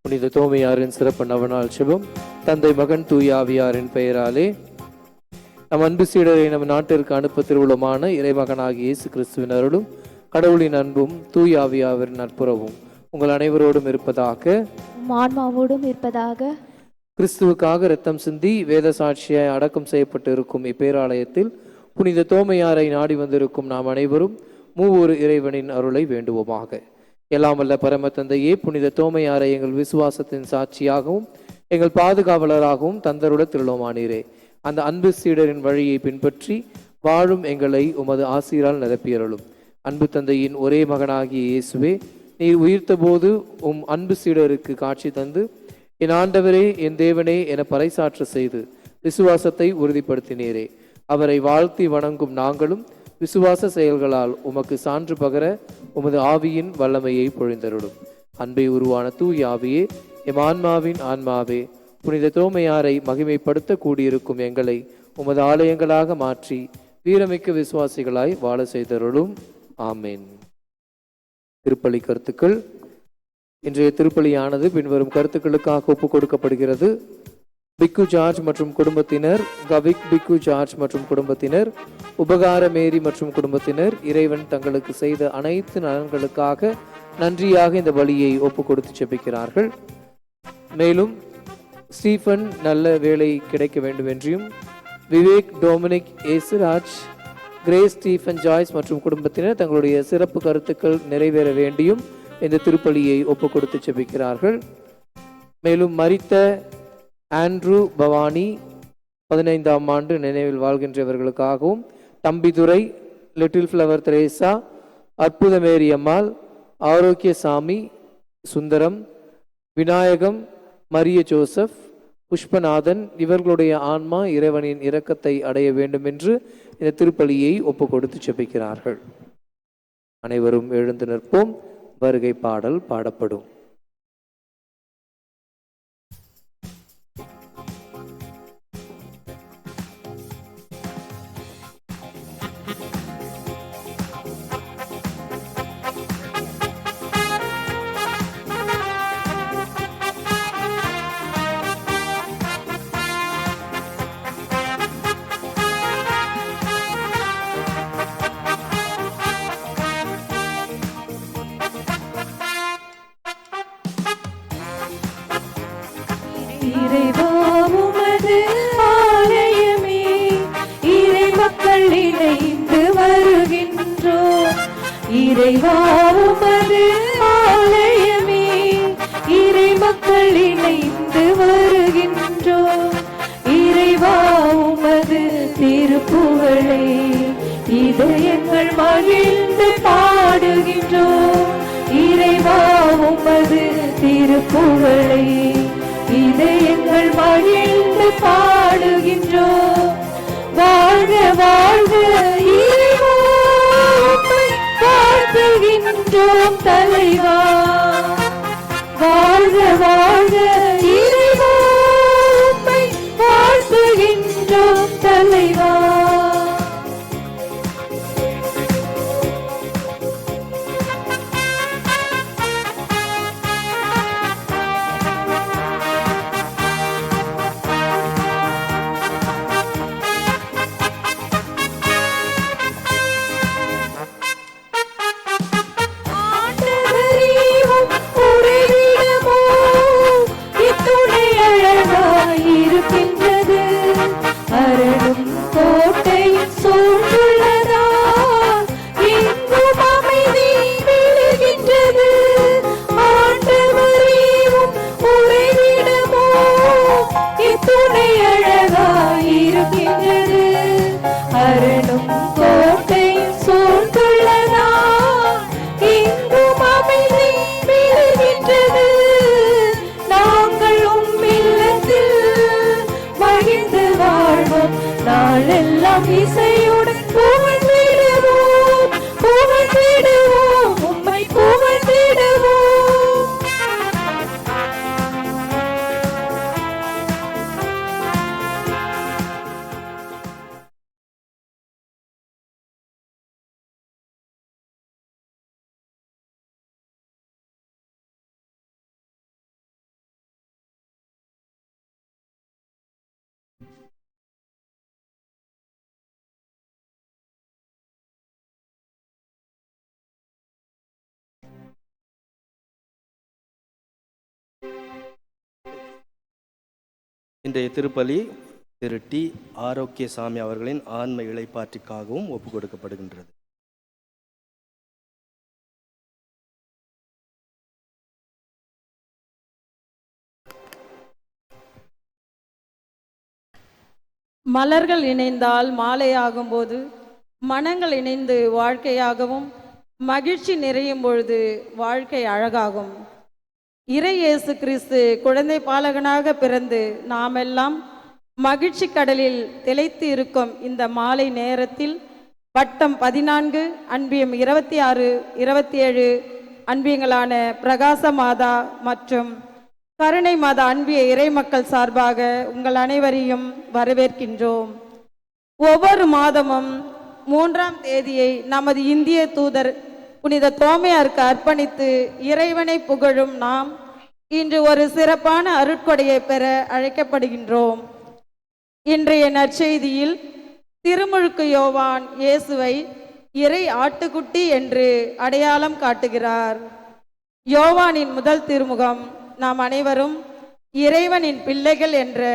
புனித தோமையாரின் சிறப்பு நவநாள் செபம். தந்தை மகன் தூய ஆவியாரின் பெயராலே. நம் அன்பு சீடரை நம் நாட்டிற்கு அனுப்ப திருவுளமான இறைமகனாகிய இயேசு கிறிஸ்துவின் அருளும் கடவுளின் அன்பும் தூய ஆவியாரின் நட்புறவும் உங்கள் அனைவரோடும் இருப்பதாக, ஆன்மாவோடும் இருப்பதாக. கிறிஸ்துவுக்காக இரத்தம் சிந்தி வேத சாட்சியாய் அடக்கம் செய்யப்பட்டு இருக்கும் இப்பேராலயத்தில் புனித தோமையாரை நாடி வந்திருக்கும் நாம் அனைவரும் மூவொரு இறைவனின் அருளை வேண்டுவோமாக. எல்லாம் வல்ல பரம தந்தையே, புனித தோமையாரை எங்கள் விசுவாசத்தின் சாட்சியாகவும் எங்கள் பாதுகாவலராகவும் தந்தருட திருளோமானீரே. அந்த அன்பு சீடரின் வழியை பின்பற்றி வாழும் எங்களை உமது ஆசீரால் நிரப்பியருளும். அன்பு தந்தையின் ஒரே மகனாகிய இயேசுவே, நீர் உயிர்த்த போது அன்பு சீடருக்கு காட்சி தந்து என் ஆண்டவரே என் தேவனே என பறைசாற்ற செய்து விசுவாசத்தை உறுதிப்படுத்தினீரே. அவரை வாழ்த்தி வணங்கும் நாங்களும் விசுவாச செயல்களால் உமக்கு சான்று பகர உமது ஆவியின் வல்லமையை பொழிந்தருளும். அன்பை உருவான தூய ஆவியே, எம் ஆன்மாவின் ஆன்மாவே, புனித தோமையாரை மகிமைப்படுத்த கூடியிருக்கும் எங்களை உமது ஆலயங்களாக மாற்றி வீரமிக்க விசுவாசிகளாய் வாழ செய்தருளும். ஆமேன். திருப்பலி கருத்துக்கள். இன்றைய திருப்பலியானது பின்வரும் கருத்துக்களுக்காக ஒப்புக் கொடுக்கப்படுகிறது. பிக்கு ஜார்ஜ் மற்றும் குடும்பத்தினர், கவிக் பிக்கு ஜார்ஜ் மற்றும் குடும்பத்தினர், உபகார மேரி மற்றும் குடும்பத்தினர் இறைவன் தங்களுக்கு செய்த அனைத்து நலன்களுக்காக நன்றியாக இந்த பலியை ஒப்புக் கொடுத்து செபிக்கிறார்கள். மேலும் ஸ்டீஃபன் நல்ல வேலை கிடைக்க வேண்டும் என்றும், Vivek, Dominic, Yesuraj, Grace, Stephen, Joyce மற்றும் குடும்பத்தினர் தங்களுடைய சிறப்பு கருத்துக்கள் நிறைவேற வேண்டியும் இந்த திருப்பலியை ஒப்புக் கொடுத்து செபிக்கிறார்கள். மேலும் மரித்த ஆண்ட்ரூ, பவானி 15ஆம் ஆண்டு நினைவில் வாழ்கின்றவர்களுக்காகவும், தம்பிதுரை, லிட்டில் ஃப்ளவர் தெரேசா, அற்புத மேரி அம்மாள், ஆரோக்கியசாமி, சுந்தரம், விநாயகம், மரிய ஜோசப், புஷ்பநாதன் இவர்களுடைய ஆன்மா இறைவனின் இரக்கத்தை அடைய வேண்டும் என்று இந்த திருப்பலியை ஒப்புக் கொடுத்து செபிக்கிறார்கள். அனைவரும் எழுந்து நிற்போம். வருகை பாடல் பாடப்படும். இறைவா உமது ஆலயமே, இறை மக்கள் இணைந்து வருகின்றோம். இறைவா உமது ஆலயமே, இறை மக்கள் இணைந்து வருகின்றோம். இறைவா உமது திருப்புகழை இதயங்கள் மகிழ்ந்து பாடுகின்றோம். இறைவா உமது திருப்புகழை இதயங்கள் மகிழ்ந்து பாடுகின்றோம். வாழ்க வாழ்க இறைவா உம்மை வாழ்த்துகின்றோம் தலைவா. வாழ்க வாழ்க இறைவா உம்மை வாழ்த்துகின்றோம் தலைவா. நாளெல்லாம் இசையுடன் புகழ்ந்திடுவோம், புகழ்ந்திடுவோம், உம்மை புகழ்ந்திடுவோம். இன்றைய திருப்பலி திரு டி ஆரோக்கியசாமி அவர்களின் ஆன்ம இளைப்பாற்றிக்காகவும் ஒப்புக் கொடுக்கப்படுகின்றது. மலர்கள் இணைந்தால் மாலையாகும் போது மனங்கள் இணைந்து வாழ்க்கையாகவும், மகிழ்ச்சி நிறையும் பொழுது வாழ்க்கை அழகாகும். இறை இயேசு கிறிஸ்து குழந்தை பாலகனாக பிறந்து நாமெல்லாம் மகிழ்ச்சி கடலில் திளைத்து இருக்கும் இந்த மாலை நேரத்தில் வட்டம் 14 அன்பியம் 26, 27 அன்பியங்களான பிரகாச மாதா மற்றும் கருணை மாதா அன்பிய இறை மக்கள் சார்பாக உங்கள் அனைவரையும் வரவேற்கின்றோம். ஒவ்வொரு மாதமும் 3ஆம் தேதியை நமது இந்திய தூதர் புனித தோமையாருக்கு அர்ப்பணித்து இறைவனை புகழும் நாம் இன்று ஒரு சிறப்பான அருட்கொடையை பெற அழைக்கப்படுகின்றோம். இன்றைய நற்செய்தியில் திருமுழுக்கு யோவான் இயேசுவை இறை ஆட்டுக்குட்டி என்று அடையாளம் காட்டுகிறார். யோவானின் முதல் திருமுகம் நாம் அனைவரும் இறைவனின் பிள்ளைகள் என்ற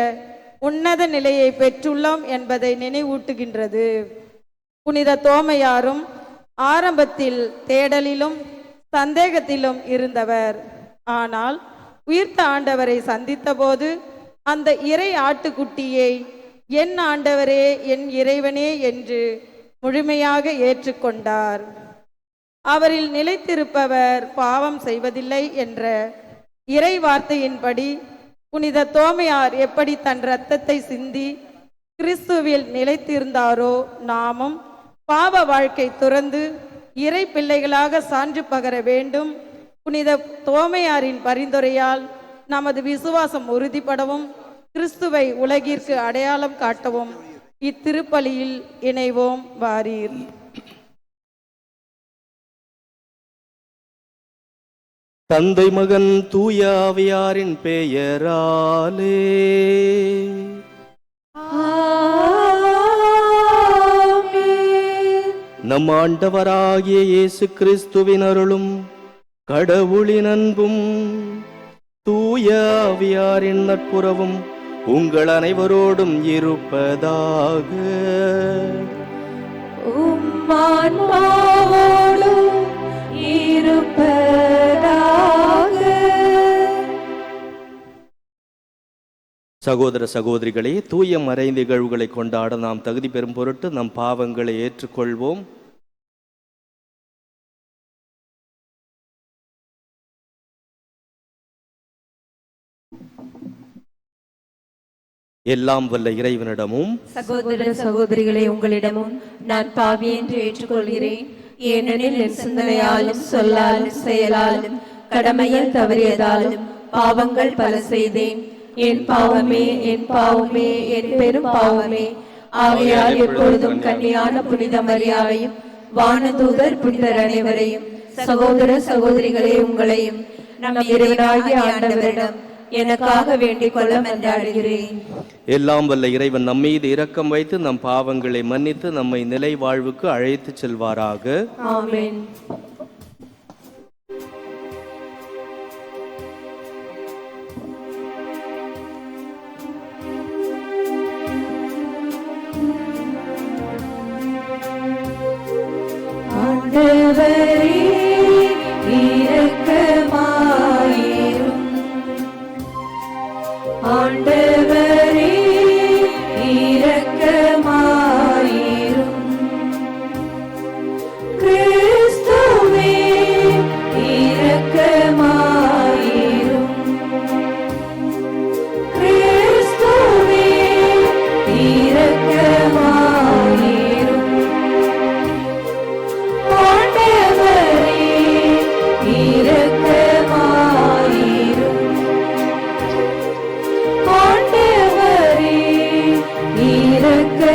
உன்னத நிலையை பெற்றுள்ளோம் என்பதை நினைவூட்டுகின்றது. புனித தோமையாரும் ஆரம்பத்தில் தேடலிலும் சந்தேகத்திலும் இருந்தவர். ஆனால் உயிர்த்த ஆண்டவரை சந்தித்த போது அந்த இறை ஆட்டுக்குட்டியை என் ஆண்டவரே, என் இறைவனே என்று முழுமையாக ஏற்றுக்கொண்டார். அவரில் நிலைத்திருப்பவர் பாவம் செய்வதில்லை என்ற இறை வார்த்தையின்படி புனித தோமையார் எப்படி தன் இரத்தத்தை சிந்தி கிறிஸ்துவில் நிலைத்திருந்தாரோ, நாமும் பாவ வாழ்க்கை துறந்து இறை பிள்ளைகளாக சான்று பகர வேண்டும். புனித தோமையாரின் பரிந்துரையால் நமது விசுவாசம் உறுதிப்படவும் கிறிஸ்துவை உலகிற்கு அடையாளம் காட்டவும் இத்திருப்பலியில் இணைவோம் வாரீர். தந்தை மகன் தூய ஆவியாரின் பெயராலே நம் ஆண்டவராகிய இயேசு கிறிஸ்துவின் அருளும் கடவுளின் அன்பும் தூய தூய ஆவியாரின் நட்புறவும் உங்கள் அனைவரோடும் இருப்பதாக. உம்மான்மாவோடும் இருப்பதாக. சகோதர சகோதரிகளே, தூய மறை நிகழ்வுகளை கொண்டாட நாம் தகுதி பெறும் பொருட்டு நம் பாவங்களை ஏற்றுக்கொள்வோம். எல்லாம் வல்ல இறைவனிடமும் சகோதர சகோதரிகளே, உங்களிடமும் நான் பாவி என்று ஏற்றுக்கொள்கிறேன். ஏனெனில் என் சிந்தனையாலும் சொல்லாலும் செயலாலும் கடமையில் தவறியதாலும் பாவங்கள் பல செய்தேன். என் பாவமே, என் பாவமே, என் பெரும் பாவமே. ஆகையால் எப்பொழுதும் கன்னியான புனித மரியாவையும் வானதூதர் புனிதர் அனைவரையும் சகோதர சகோதரிகளே உங்களையும் நம் இறைவனாகிய ஆண்டவரிடம் எனக்காக வேண்டிக் கொள்ள மன்றாடுகிறேன். எல்லாம் வல்ல இறைவன் நம்மீது இரக்கம் வைத்து நம் பாவங்களை மன்னித்து நம்மை நிலை வாழ்வுக்கு அழைத்து செல்வாராக. ஆமென். ஆண்டவரே இரக்கமாயிரும். ஆண்டவரே இரக்கமாயிரும். கிறிஸ்துவே இரக்கமாயிரும். கிறிஸ்துவே இரக்கமாயிரும். ஆண்டவரே இரக்கமாயிரும். ஆண்டவரே இரக்கமாயிரும்.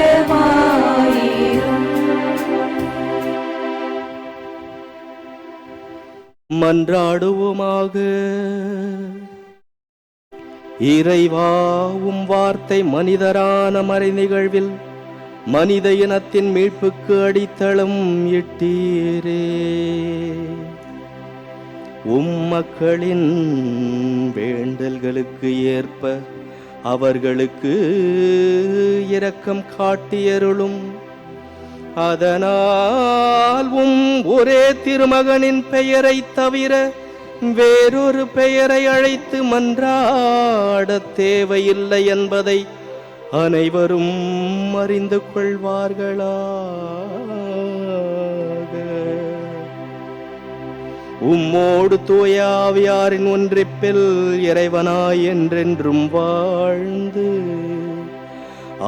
மன்றாடுவோமாக. இறைவா, உம் வார்த்தை மனிதரான மறை நிகழ்வில் மனித இனத்தின் மீட்புக்கு அடித்தளம் இட்டீரே. உம் மக்களின் வேண்டல்களுக்கு ஏற்ப அவர்களுக்கு இரக்கம் காட்டியருளும். அதனால் உம் ஒரே திருமகனின் பெயரை தவிர வேறொரு பெயரை அழைத்து மன்றாட தேவையில்லை என்பதை அனைவரும் அறிந்து கொள்வார்களாக. உம்மோடு தூய ஆவியாரின் ஒன்றிப்பில் இறைவனாய் என்றென்றும் வாழ்ந்து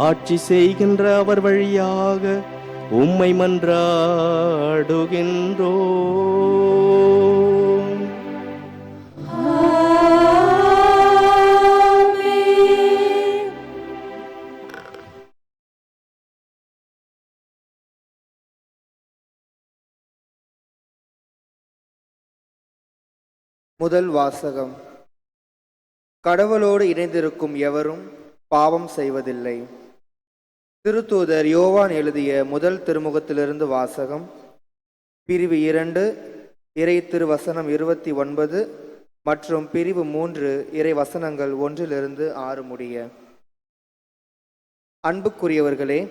ஆட்சி செய்கின்ற அவர் வழியாக உம்மை மன்றாடுகின்றோம். ஆமென். முதல் வாசகம். கடவுளோடு இணைந்திருக்கும் எவரும் பாவம் செய்வதில்லை. திருத்தூதர் யோவான் எழுதிய முதல் திருமுகத்திலிருந்து வாசகம். பிரிவு 2 இறை திருவசனம் 29 மற்றும் பிரிவு 3 இறை வசனங்கள் 1-6 முடிய. அன்புக்குரியவர்களே,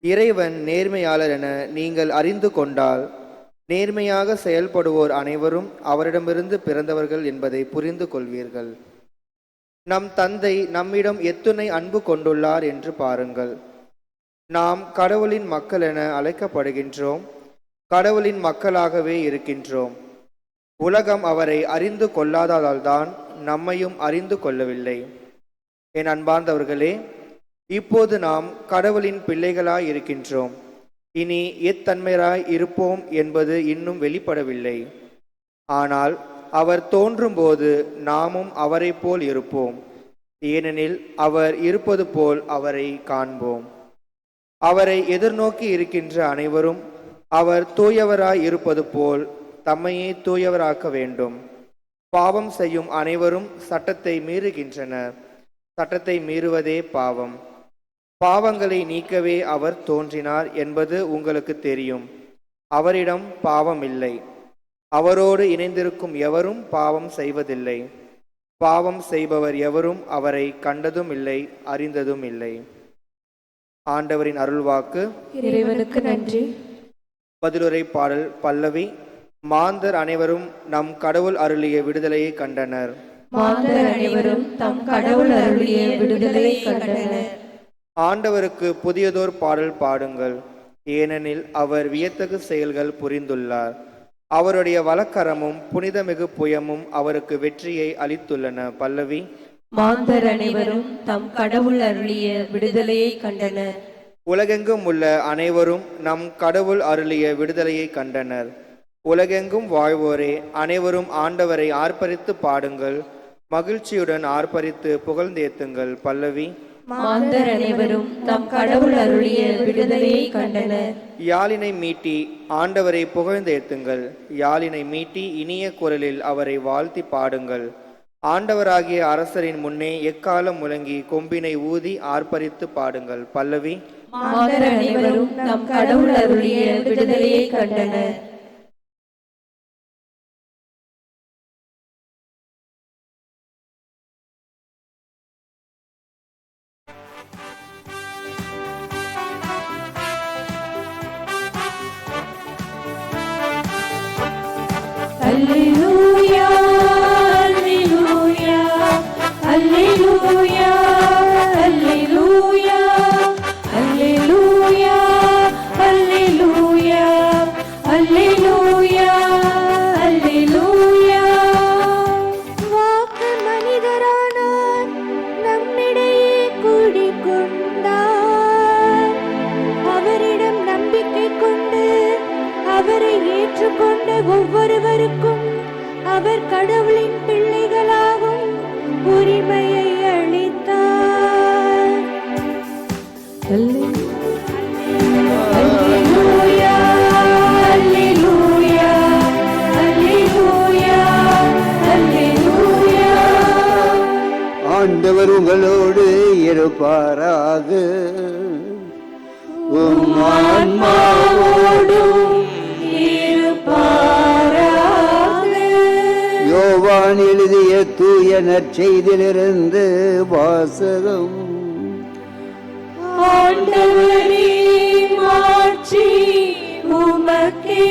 இறைவன் நேர்மையாளர் என நீங்கள் அறிந்து கொண்டால் நேர்மையாக செயல்படுவோர் அனைவரும் அவரிடமிருந்து பிறந்தவர்கள் என்பதை புரிந்து கொள்வீர்கள். நம் தந்தை நம்மிடம் எத்துணை அன்பு கொண்டுள்ளார் என்று பாருங்கள். நாம் கடவுளின் மக்கள் என அழைக்கப்படுகின்றோம். கடவுளின் மக்களாகவே இருக்கின்றோம். உலகம் அவரை அறிந்து கொள்ளாததால்தான் நம்மையும் அறிந்து கொள்ளவில்லை. என் அன்பார்ந்தவர்களே, இப்போது நாம் கடவுளின் பிள்ளைகளாய் இருக்கின்றோம். இனி எத்தன்மையாய் இருப்போம் என்பது இன்னும் வெளிப்படவில்லை. ஆனால் அவர் தோன்றும்போது நாமும் அவரை போல் இருப்போம். ஏனெனில் அவர் இருப்பது போல் அவரை காண்போம். அவரை எதிர்நோக்கி இருக்கின்ற அனைவரும் அவர் தூயவராய் இருப்பது போல் தம்மையே தூயவராக்க வேண்டும். பாவம் செய்யும் அனைவரும் சட்டத்தை மீறுகின்றனர். சட்டத்தை மீறுவதே பாவம். பாவங்களை நீக்கவே அவர் தோன்றினார் என்பது உங்களுக்கு தெரியும். அவரிடம் பாவம் இல்லை. அவரோடு இணைந்திருக்கும் எவரும் பாவம் செய்வதில்லை. பாவம் செய்பவர் எவரும் அவரை கண்டதும் இல்லை, அறிந்ததும் இல்லை. ஆண்டவரின் அருள்வாக்கு. இறைவனுக்கு நன்றி. பதிலுரை பாடல் பல்லவி. மாந்தர் அனைவரும் நம் கடவுள் அருளிய விடுதலையை கண்டனர். மாந்தர் அனைவரும் தம் கடவுள் அருளிய விடுதலையை கண்டனர். ஆண்டவருக்கு புதியதோர் பாடல் பாடுங்கள், ஏனெனில் அவர் வியத்தகு செயல்கள் புரிந்துள்ளார். அவருடைய வலக்கரமும் புனிதமிகு புயமும் அவருக்கு வெற்றியை அளித்துள்ளன. பல்லவி. மாந்தர் அனைவரும் தம் கடவுள் அருளிய விடுதலையை கண்டனர். உலகெங்கும் உள்ள அனைவரும் நம் கடவுள் அருளிய விடுதலையை கண்டனர். உலகெங்கும் வாழ்வோரே அனைவரும் ஆண்டவரை ஆர்ப்பரித்து பாடுங்கள், மகிழ்ச்சியுடன் ஆர்ப்பரித்து புகழ்ந்தேத்துங்கள். பல்லவி. மாந்தர் அனைவரும் தம் கடவுள் அருளிய விடுதலையை கண்டனர். யாழினை மீட்டி ஆண்டவரை புகழ்ந்தேத்துங்கள். யாழினை மீட்டி இனிய குரலில் அவரை வாழ்த்தி பாடுங்கள். ஆண்டவராகிய அரசரின் முன்னே எக்காலம் முழங்கி கொம்பினை ஊதி ஆர்ப்பரித்து பாடுங்கள். பல்லவி. மாந்தர் அனைவரும் தம் கடவுள் அருளிய விடுதலையை கண்டனர். Alleluia, Alleluia, Alleluia, Alleluia, Alleluia, Alleluia, Alleluia, Alleluia. வாக்கு மனிதரானார், நம்மிடையே குடிகொண்டார். அவரிடம் நம்பிக்கை கொண்டு அவரை ஏற்றுக்கொண்ட ஒவ்வொருவருக்கும் அவர் கடவுளின் பிள்ளைகளாகும் உரிமையை அளித்தார். அல்லேலூயா, அல்லேலூயா, அல்லேலூயா, அல்லேலூயா. ஆண்டவர் உங்களோடு இருப்பாராக. உம் ஆன்மாவோடும் யோவான் எழுதிய தூய நற்செய்தியிலிருந்து வாசகம். ஆண்டவரே, மாட்சி உமக்கே.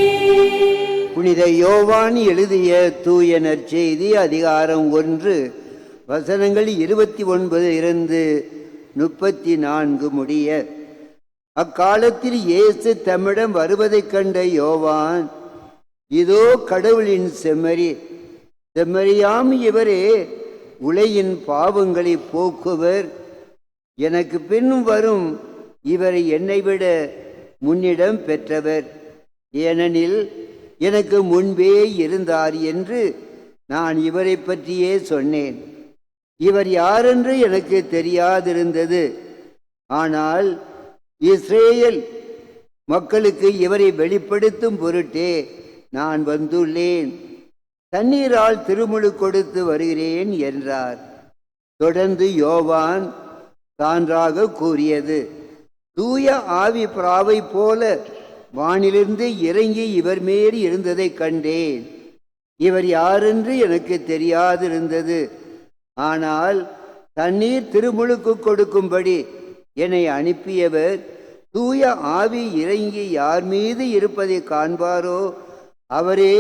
புனித யோவான் எழுதிய தூய நற்செய்தி அதிகாரம் 1 வசனங்கள் 29 இருந்து 34 முடிய. அக்காலத்தில் இயேசு தம்மிடம் வருவதைக் கண்ட யோவான், இதோ கடவுளின் செம்மறியாம் இவரே, உலகின் பாவங்களை போக்குவர். எனக்கு பின் வரும் இவரை என்னை விட முன்னிடம் பெற்றவர், ஏனெனில் எனக்கு முன்பே இருந்தார் என்று நான் இவரை பற்றியே சொன்னேன். இவர் யாரென்று எனக்கு தெரியாதிருந்தது. ஆனால் இஸ்ரேல் மக்களுக்கு இவரை வெளிப்படுத்தும் பொருட்டே நான் வந்துள்ளேன். தண்ணீரால் திருமுழு கொடுத்து வருகிறேன் என்றார். தொடர்ந்து யோவான் சான்றாக கூறியது, தூய ஆவி பிராவை போல வானிலிருந்து இறங்கி இவர் மேல் இருந்ததை கண்டேன். இவர் யாரென்று எனக்கு தெரியாதிருந்தது. ஆனால் தண்ணீர் திருமுழுக்கு கொடுக்கும்படி என்னை அனுப்பியவர் தூய ஆவி இறங்கி யார் மீது இருப்பதை காண்பாரோ அவரே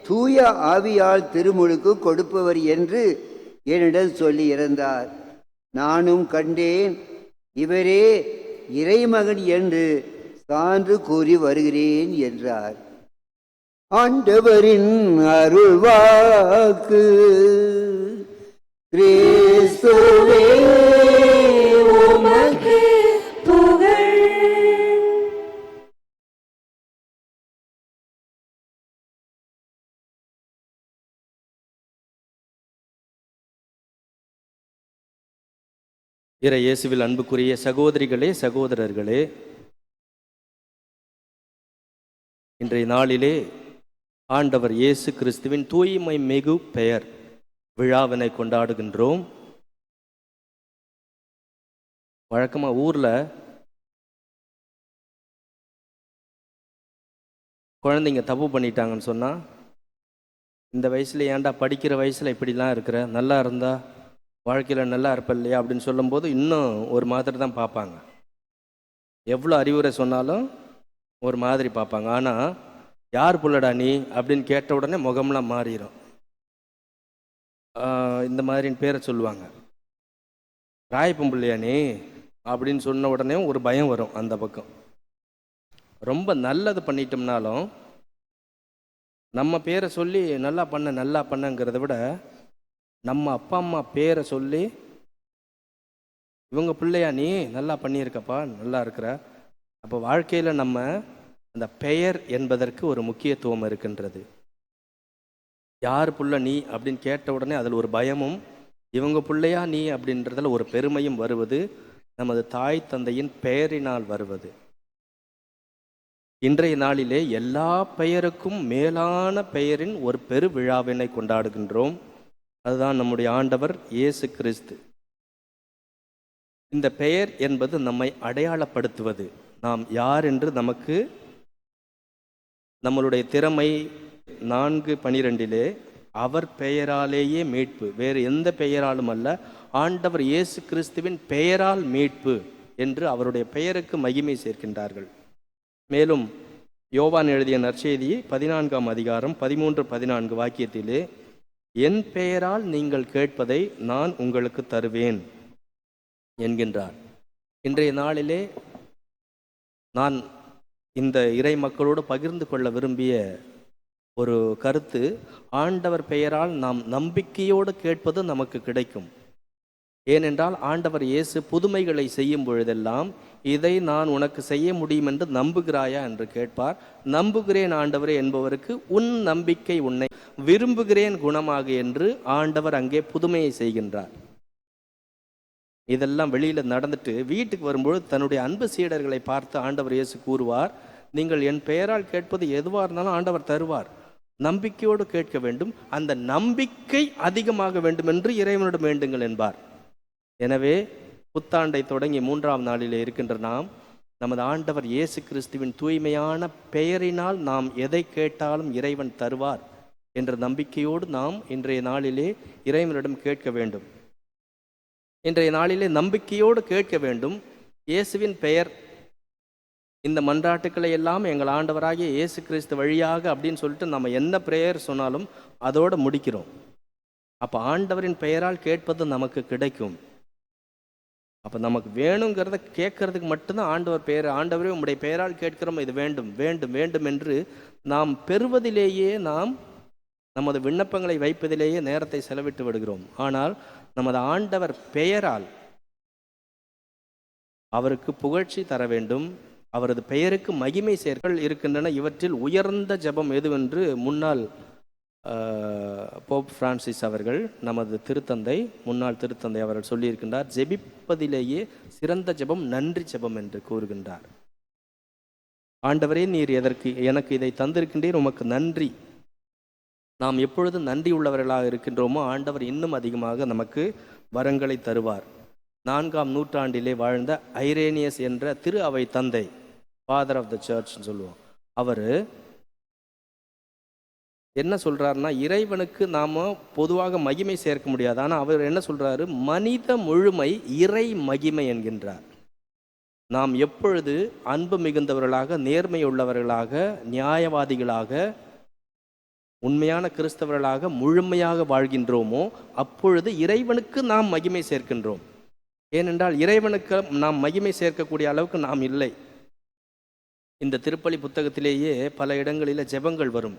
தூய ஆவியால் திருமுழுக்கு கொடுப்பவர் என்று என்னிடம் சொல்லி இருந்தார். நானும் கண்டேன், இவரே இறைமகன் என்று சான்று கூறி வருகிறேன் என்றார். ஆண்டவரின் அருள்வாக்கு. கிறிஸ்துவே உமக்கு புகழ். இறை இயேசுவில் அன்புக்குரிய சகோதரிகளே, சகோதரர்களே, இன்றைய நாளிலே ஆண்டவர் இயேசு கிறிஸ்துவின் தூய்மை மிகு பெயர் விழாவினை கொண்டாடுகின்றோம். வழக்கமாக ஊரில் குழந்தைங்க தப்பு பண்ணிட்டாங்கன்னு சொன்னால் இந்த வயசில் ஏன்டா படிக்கிற வயசில் இப்படிலாம் இருக்கிற, நல்லா இருந்தா வாழ்க்கையில் நல்லா இருப்ப இல்லையா அப்படின்னு சொல்லும்போது இன்னும் ஒரு மாதிரி தான் பார்ப்பாங்க. எவ்வளோ அறிவுரை சொன்னாலும் ஒரு மாதிரி பார்ப்பாங்க. ஆனால் யார் புள்ளடா நீ அப்படின்னு கேட்ட உடனே முகம்லாம் மாறிடும். இந்த மாதிரின்னு பேரை சொல்லுவாங்க. ராயப்பம்பிள்ளையா நீ அப்படின்னு சொன்ன உடனே ஒரு பயம் வரும் அந்த பக்கம். ரொம்ப நல்லது பண்ணிட்டோம்னாலும் நம்ம பேரை சொல்லி நல்லா பண்ணங்கிறத விட நம்ம அப்பா அம்மா பேரை சொல்லி இவங்க பிள்ளையா நீ நல்லா பண்ணியிருக்கப்பா, நல்லா இருக்கிற. அப்போ வாழ்க்கையில் நம்ம அந்த பெயர் என்பதற்கு ஒரு முக்கியத்துவம் இருக்கின்றது. யார் புள்ள நீ அப்படின்னு கேட்ட உடனே அதில் ஒரு பயமும், இவங்க பிள்ளையா நீ அப்படின்றதில் ஒரு பெருமையும் வருவது நமது தாய் தந்தையின் பெயரினால் வருவது. இன்றைய நாளிலே எல்லா பெயருக்கும் மேலான பெயரின் ஒரு பெரு விழாவினை கொண்டாடுகின்றோம். அதுதான் நம்முடைய ஆண்டவர் இயேசு கிறிஸ்து. இந்த பெயர் என்பது நம்மை அடையாளப்படுத்துவது. நாம் யார் என்று நமக்கு நம்மளுடைய திறமை 4:12 அவர் பெயராலேயே மீட்பு, வேறு எந்த பெயராலும் அல்ல, ஆண்டவர் இயேசு கிறிஸ்துவின் பெயரால் மீட்பு என்று அவருடைய பெயருக்கு மகிமை சேர்க்கின்றார்கள். மேலும் யோவான் எழுதிய நற்செய்தி 14ஆம் அதிகாரம் 13-14 வாக்கியத்திலே, என் பெயரால் நீங்கள் கேட்பதை நான் உங்களுக்கு தருவேன் என்கின்றார். இன்றைய நாளிலே நான் இந்த இறை மக்களோடு பகிர்ந்து கொள்ள விரும்பிய ஒரு கருத்து, ஆண்டவர் பெயரால் நாம் நம்பிக்கையோடு கேட்பது நமக்கு கிடைக்கும். ஏனென்றால் ஆண்டவர் இயேசு புதுமைகளை செய்யும் பொழுதெல்லாம், இதை நான் உனக்கு செய்ய முடியும் என்று நம்புகிறாயா என்று கேட்பார். நம்புகிறேன் ஆண்டவரே என்பவருக்கு உன் நம்பிக்கை உன்னை விரும்புகிறேன் குணமாக என்று ஆண்டவர் அங்கே புதுமையை செய்கின்றார். இதெல்லாம் வெளியில் நடந்துட்டு வீட்டுக்கு வரும்பொழுது தன்னுடைய அன்பு சீடர்களை பார்த்து ஆண்டவர் இயேசு கூறுவார், நீங்கள் என் பெயரால் கேட்பது எதுவாக இருந்தாலும் ஆண்டவர் தருவார். நம்பிக்கையோடு கேட்க வேண்டும், அந்த நம்பிக்கை அதிகமாக வேண்டும் என்று இறைவனிடம் வேண்டுங்கள் என்பார். எனவே புத்தாண்டை தொடங்கி 3ஆம் நாளிலே இருக்கின்ற நாம், நமது ஆண்டவர் இயேசு கிறிஸ்துவின் தூய்மையான பெயரினால் நாம் எதை கேட்டாலும் இறைவன் தருவார் என்ற நம்பிக்கையோடு நாம் இன்றைய நாளிலே இறைவனிடம் கேட்க வேண்டும். இன்றைய நாளிலே நம்பிக்கையோடு கேட்க வேண்டும். இயேசுவின் பெயர், இந்த மன்றாட்டுக்களை எல்லாம் எங்கள் ஆண்டவராகிய இயேசு கிறிஸ்து வழியாக அப்படின்னு சொல்லிட்டு நம்ம என்ன பிரேயர் சொன்னாலும் அதோடு முடிக்கிறோம். அப்போ ஆண்டவரின் பெயரால் கேட்பது நமக்கு கிடைக்கும். அப்போ நமக்கு வேணுங்கிறத கேட்கறதுக்கு மட்டும்தான் ஆண்டவர் பெயர், ஆண்டவரே உம்முடைய பெயரால் கேட்கிறோம், இது வேண்டும் வேண்டும் வேண்டும் என்று நாம் பெறுவதிலேயே நாம் நமது விண்ணப்பங்களை வைப்பதிலேயே நேரத்தை செலவிட்டு விடுகிறோம். ஆனால் நமது ஆண்டவர் பெயரால் அவருக்கு புகழ்ச்சி தர வேண்டும், அவரது பெயருக்கு மகிமை சேர்க்கள் இருக்கின்றன. இவற்றில் உயர்ந்த ஜெபம் எதுவென்று முன்னாள் போப் பிரான்சிஸ் அவர்கள், நமது திருத்தந்தை, முன்னாள் திருத்தந்தை அவர்கள் சொல்லியிருக்கின்றார், ஜெபிப்பதிலேயே சிறந்த ஜெபம் நன்றி ஜெபம் என்று கூறுகின்றார். ஆண்டவரே, நீர் எனக்கு இதை தந்திருக்கின்றீர், உமக்கு நன்றி. நாம் எப்பொழுது நன்றி உள்ளவர்களாக இருக்கின்றோமோ ஆண்டவர் இன்னும் அதிகமாக நமக்கு வரங்களை தருவார். 4ஆம் நூற்றாண்டிலே வாழ்ந்த ஐரேனியஸ் என்ற திரு அவை தந்தை, ஃபாதர் ஆஃப் த சர்ச்னு சொல்லுவோம், அவர் என்ன சொல்றாருன்னா, இறைவனுக்கு நாம பொதுவாக மகிமை சேர்க்க முடியாது, ஆனால் அவர் என்ன சொல்றாரு, மனித முழுமை இறை மகிமை என்கின்றார். நாம் எப்பொழுது அன்பு மிகுந்தவர்களாக, நேர்மை உள்ளவர்களாக, நியாயவாதிகளாக, உண்மையான கிறிஸ்தவர்களாக முழுமையாக வாழ்கின்றோமோ அப்பொழுது இறைவனுக்கு நாம் மகிமை சேர்க்கின்றோம். ஏனென்றால் இறைவனுக்கு நாம் மகிமை சேர்க்கக்கூடிய அளவுக்கு நாம் இல்லை. இந்த திருப்பலி புத்தகத்திலேயே பல இடங்களில் ஜெபங்கள் வரும்.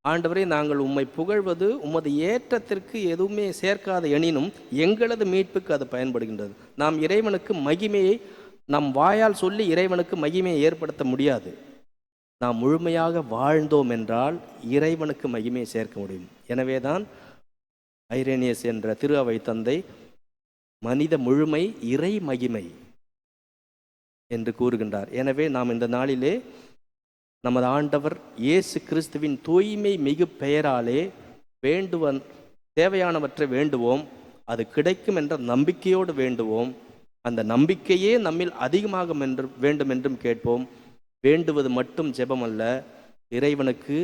ஆண்டவரே, நாங்கள் உம்மை புகழ்வது உமது ஏற்றத்திற்கு எதுவுமே சேர்க்காத எனினும் எங்களது மீட்புக்கு அது பயன்படுகின்றது. நாம் இறைவனுக்கு மகிமையை நம் வாயால் சொல்லி இறைவனுக்கு மகிமையை ஏற்படுத்த முடியாது. நாம் முழுமையாக வாழ்ந்தோம் என்றால் இறைவனுக்கு மகிமையை சேர்க்க முடியும். எனவேதான் ஐரேனியஸ் என்ற திரு அவை தந்தை மனித முழுமை இறை மகிமை என்று கூறுகின்றார். எனவே நாம் இந்த நாளிலே நமது ஆண்டவர் இயேசு கிறிஸ்துவின் தூய்மை மிகு பெயராலே தேவையானவற்றை வேண்டுவோம், அது கிடைக்கும் என்ற நம்பிக்கையோடு வேண்டுவோம். அந்த நம்பிக்கையே நம்மில் அதிகமாக வேண்டும் என்றும் கேட்போம். வேண்டுவது மட்டும் ஜெபம் அல்ல, இறைவனுக்கு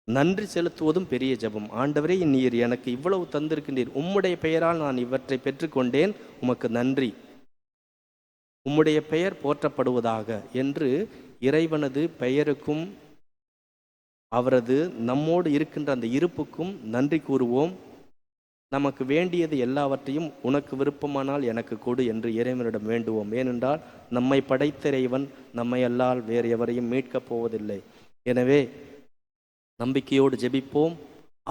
நன்றி செலுத்துவதும் பெரிய ஜெபம். ஆண்டவரே, நீர் எனக்கு இவ்வளவு தந்திருக்கின்றீர், உம்முடைய பெயரால் நான் இவற்றை பெற்றுக்கொண்டேன், உமக்கு நன்றி, உம்முடைய பெயர் போற்றப்படுவதாக என்று இறைவனது பெயருக்கும் அவரது நம்மோடு இருக்கின்ற அந்த இருப்புக்கும் நன்றி கூறுவோம். நமக்கு வேண்டியது எல்லாவற்றையும் உனக்கு விருப்பமானால் எனக்கு கொடு என்று இறைவனிடம் வேண்டுவோம். ஏனென்றால் நம்மை படைத்த இறைவன் நம்மை அல்லால் வேறு எவரையும் மீட்கப் போவதில்லை. எனவே நம்பிக்கையோடு ஜெபிப்போம்,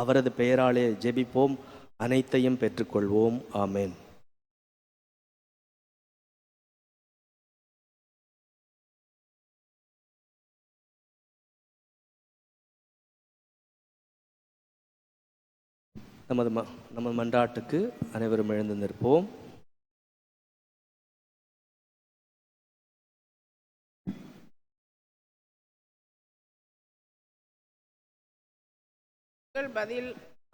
அவரது பெயராலே ஜெபிப்போம், அனைத்தையும் பெற்றுக்கொள்வோம். ஆமென். நமது மன்றாட்டுக்கு அனைவரும் எழுந்து நிற்போம். பதில்.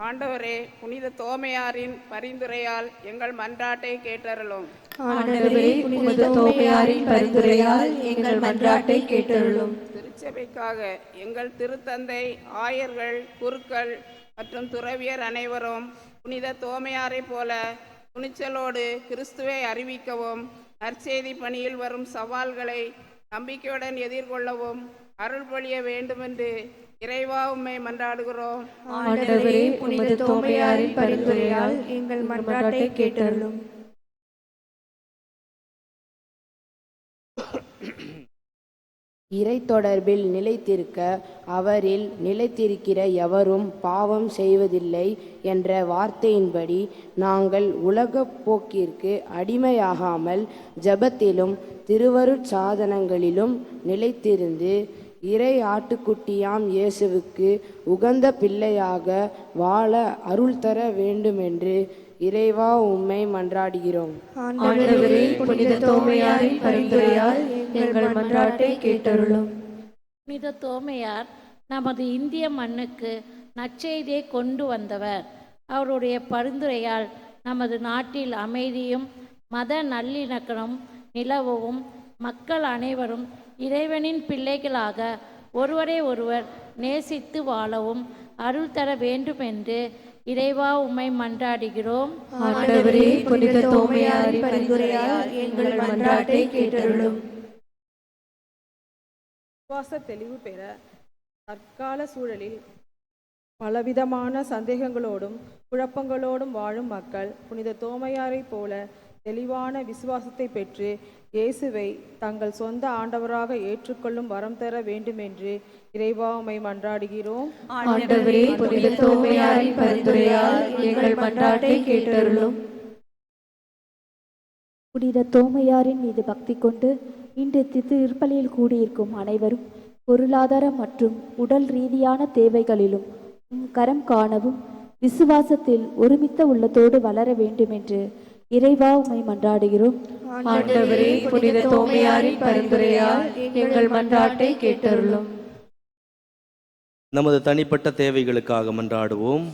ஆண்டவரே, புனித தோமையாரின் பரிந்துரையால் எங்கள் மன்றாட்டை கேட்டருளும். ஆண்டவரே, புனித தோமையாரின் பரிந்துரையால் எங்கள் மன்றாட்டை கேட்டருளும். திருச்சபைக்காக எங்கள் திருத்தந்தை, ஆயர்கள், குருக்கள் மற்றும் துறவியர் அனைவரும் புனித தோமையாரை போல துணிச்சலோடு கிறிஸ்துவை அறிவிக்கவும், நற்செய்தி பணியில் வரும் சவால்களை நம்பிக்கையுடன் எதிர்கொள்ளவும் அருள் பொழிய வேண்டுமென்று இறைவா உம்மை மன்றாடுகிறோம். ஆண்டவரே, புனித தோமையாரின் பரிந்துரையால் எங்கள் மன்றாட்டை கேட்டருளும். இறை தொடர்பில் நிலைத்திருக்க அவரில் நிலைத்திருக்கிற எவரும் பாவம் செய்வதில்லை என்ற வார்த்தையின்படி நாங்கள் உலகப் போக்கிற்கு அடிமையாகாமல் ஜெபத்திலும் திருவருட்சாதனங்களிலும் நிலைத்திருந்து இறை ஆட்டுக்குட்டியாம் இயேசுவுக்கு உகந்த பிள்ளையாக வாழ அருள் தர வேண்டுமென்று இறைவா உம்மை மன்றாடுகிறோம். ஆண்டவரே, புனித தோமையாரின் பரிந்துரையால் எங்கள் மன்றாட்டை கேட்டருளும். புனித தோமையார் நமது இந்திய மண்ணுக்கு நற்செய்தியை கொண்டு வந்தவர். அவருடைய பரிந்துரையால் நமது நாட்டில் அமைதியும் மத நல்லிணக்கமும் நிலவவும் மக்கள் அனைவரும் இறைவனின் பிள்ளைகளாக ஒருவரை ஒருவர் நேசித்து வாழவும் அருள் தர வேண்டும் என்று இறைவா உம்மை மன்றாடுகிறோம். ஆண்டவரே, புனித தோமையாரின் பரிந்துரையால் எங்கள் மன்றாட்டை கேட்டருளும். விசுவாச தெளிவு பெற தற்கால சூழலில் பலவிதமான சந்தேகங்களோடும் குழப்பங்களோடும் வாழும் மக்கள் புனித தோமையாரை போல தெளிவான விசுவாசத்தை பெற்று இயேசுவை தங்கள் சொந்த ஆண்டவராக ஏற்றுக்கொள்ளும் வரம் தர வேண்டுமென்று இறைவா உம்மை மன்றாடுகிறோம். ஆண்டவரே, புனித தோமையாரின் பரிந்துரையால் எங்கள் மன்றாட்டை கேட்டருளும். புனித தோமையாரின் மீது பக்தி கொண்டு இன்று திருப்பலியில் கூடியிருக்கும் அனைவரும் பொருளாதார மற்றும் உடல் ரீதியான தேவைகளிலும் கரம் காணவும் விசுவாசத்தில் ஒருமித்த உள்ளத்தோடு வளர வேண்டுமென்று இறைவா உம்மை மன்றாடுகிறோம். ஆண்டவரே, புனித தோமையாரின் பரிந்துரையால் எங்கள் மன்றாட்டை கேட்டருளும். நமது தனிப்பட்ட தேவைகளுக்காக மன்றாடுவோம்.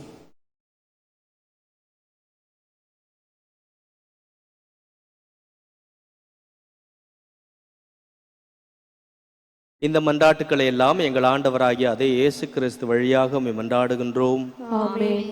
இந்த மன்றாட்டுக்களை எல்லாம் எங்கள் ஆண்டவராகிய அதே இயேசு கிறிஸ்து வழியாக உம்மை மன்றாடுகின்றோம். ஆமென்.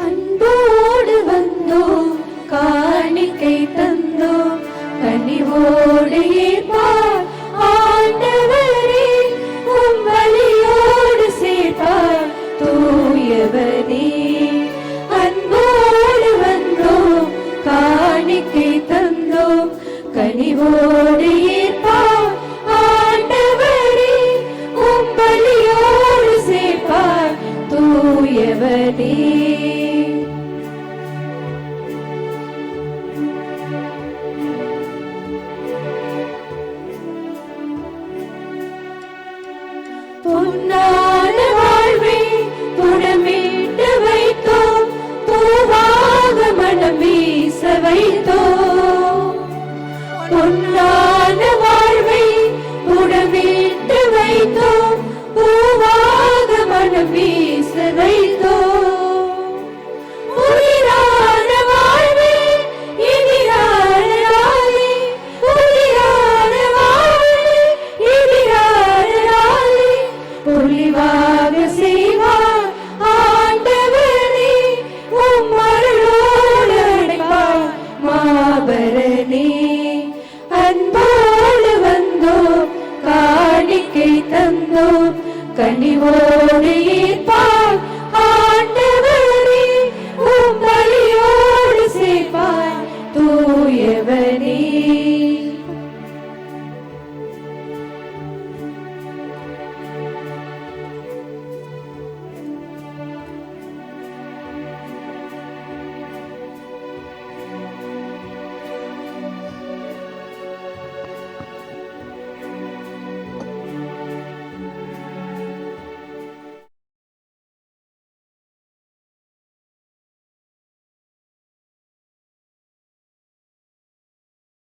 அன்போடு வந்தோம், காணிக்கை தந்தோம், கனிவோடு ஏற்பார் ஆண்டவரே, உம் வழியோடு சேர்ப்பார் தூயவனே. அன்போடு வந்தோம், காணிக்கை தந்தோம், கனிவோடு ஏற்பார் ஆண்டவரே, உம் வழியோடு சேர்ப்பார் தூயவனே. பொன்னான வாழ்வை புடமிட்டு வைத்தோம், பூவாக மனமே வானம் வீச வைத்தோம். புதிரான வாழ்வே எதிரான நாளே, புதிரான வாழ்வே எதிரான நாளே, பொலிவாக செய்வார் ஆண்டவரே, உம் அருளோடு அடைப்பார் மாபரனே. அன்போடு வந்தோம், காணிக்கை தந்தோம், கனிவோடு ஏற்பார் ஆண்டவரே, உம் பலியோடு சேர்ப்பார் தூயவனே.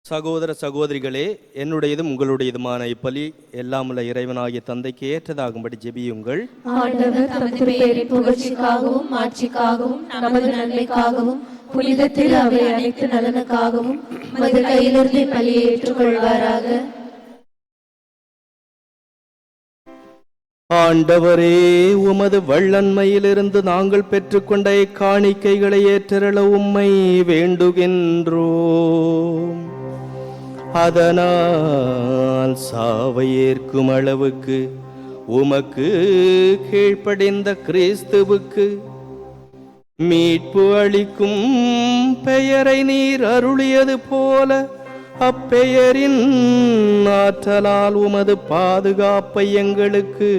சகோதர சகோதரிகளே, என்னுடையதும் உங்களுடையதுமான இப்பலி எல்லாமுள்ள இறைவனாகிய தந்தைக்கு ஏற்றதாகும்படி ஜெபியுங்கள். ஆண்டவர் தமது பேரின் புகழ்ச்சிக்காகவும் மாட்சிக்காகவும் நமது நன்மைக்காகவும் புனித திரு அவை அனைத்து நலனுக்காகவும் மது கையிலிருந்து பலியை ஏற்றுக்கொள்வாராக. ஆண்டவரே, உமது வள்ளன்மையிலிருந்து நாங்கள் பெற்றுக்கொண்ட இக்காணிக்கைகளை ஏற்றருள உம்மை வேண்டுகின்றோம். அதனால் சாவை ஏற்கும் அளவுக்கு உமக்கு கீழ்ப்படிந்த கிறிஸ்துவுக்கு மீட்பு அளிக்கும் பெயரை நீர் அருளியது போல அப்பெயரின் ஆற்றலால் உமது பாதுகாப்பை எங்களுக்கு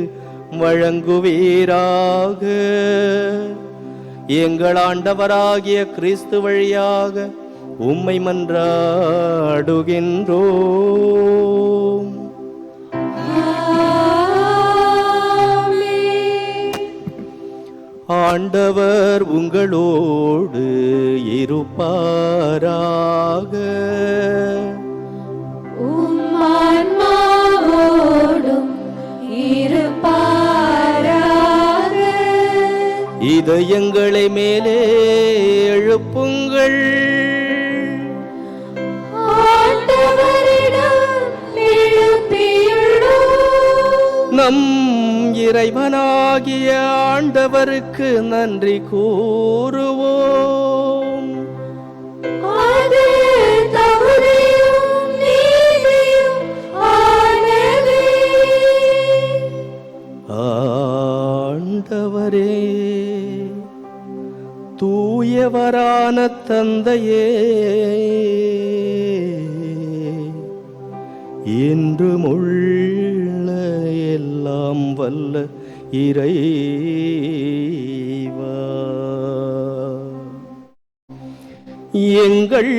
வழங்குவீராக. எங்கள் ஆண்டவராகிய கிறிஸ்து வழியாக உம்மை மன்றாடுகின்றோம். ஆண்டவர் உங்களோடு இருப்பாராக. உம் ஆன்மாவோடும் இருப்பாராக. இதயங்களை மேலே எழுப்புங்கள். நம் இறைவனாகிய ஆண்டவருக்கு நன்றி கூறுவோம். அது தகுதியும் நீதியும் ஆனதே. ஆண்டவரே, தூயவரான தந்தையே, என்றும் உள்ள எல்லாம் வல்ல இறைவா, எங்கள்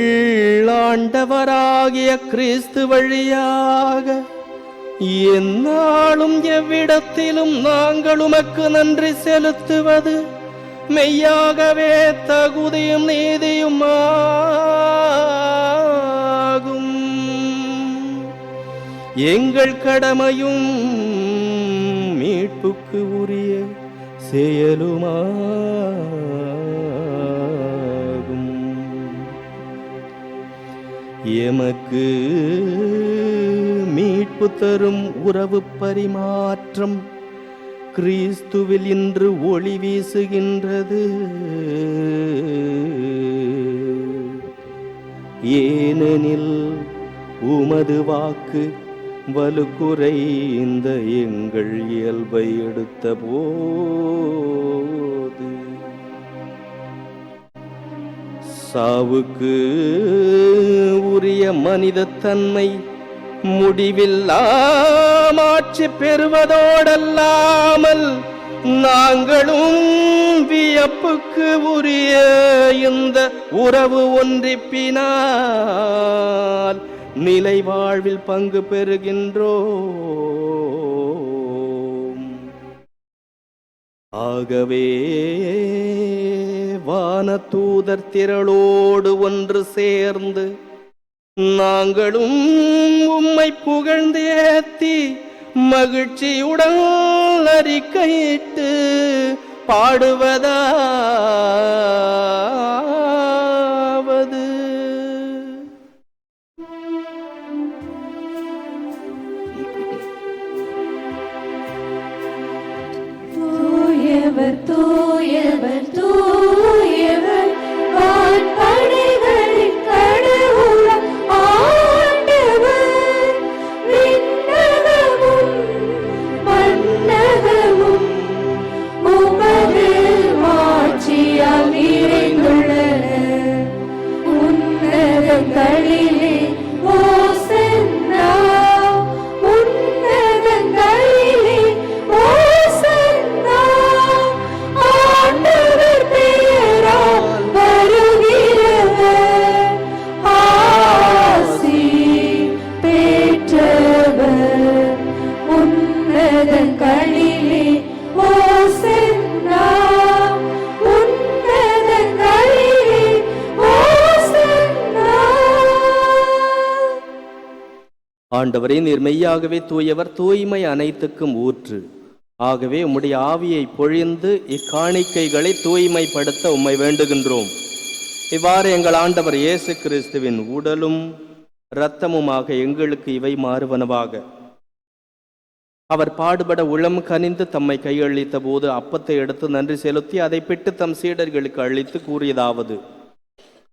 ஆண்டவராகிய கிறிஸ்து வழியாக எந்நாளும் எவ்விடத்திலும் நாங்கள் உமக்கு நன்றி செலுத்துவது மெய்யாகவே தகுதியும் நீதியும் ஆகும். எங்கள் கடமையும் மீட்புக்கு உரிய செயலுமாகும். எமக்கு மீட்பு தரும் உறவு பரிமாற்றம் கிறிஸ்துவில் இன்று ஒளி வீசுகின்றது. ஏனெனில் உமது வாக்கு வலுக்குறைந்த எங்கள் இயல்பை எடுத்த போது சாவுக்கு உரிய மனித தன்மை முடிவில்லாமாட்சி பெறுவதோடல்லாமல் நாங்களும் வியப்புக்கு உரிய இந்த உறவு ஒன்றிப்பினால் நிலை வாழ்வில் பங்கு பெறுகின்றோம். ஆகவே வானதூதர் திரளோடு ஒன்று சேர்ந்து நாங்களும் உம்மை புகழ்ந்தேத்தி மகிழ்ச்சியுடன் அறிக்கையிட்டு பாடுவதாவது தூயவர் தூயவர் தூயவர் வான்படைகளின் கடவுளாம் ஆண்டவர். விண்ணகமும் மண்ணகமும் உமது மாட்சியால் நிறைந்துள்ளன. உன்னதங்களிலே ஓசன்னா, உன்னதங்களிலே ஓசன்னா. ஆண்டவர் பெயரால் வருகிறவர் ஆசி பெற்றவர். உன்னதங்களிலே ஓசன்னா, உன்னதங்களிலே ஓசன்னா. ஆண்டவரே, நீர் மெய்யாகவே தூயவர், தூய்மை அனைத்துக்கும் ஊற்று. ஆகவே உம்முடைய ஆவியை பொழிந்து இக்காணிக்கைகளை தூய்மைப்படுத்த உம்மை வேண்டுகின்றோம். இவ்வாறு எங்கள் ஆண்டவர் இயேசு கிறிஸ்துவின் உடலும் இரத்தமுமாக எங்களுக்கு இவை மாறுவனவாக. அவர் பாடுபட உளம் கனிந்து தம்மை கையளித்த போது அப்பத்தை எடுத்து நன்றி செலுத்தி அதை பிட்டு தம் சீடர்களுக்கு அளித்து கூறியதாவது: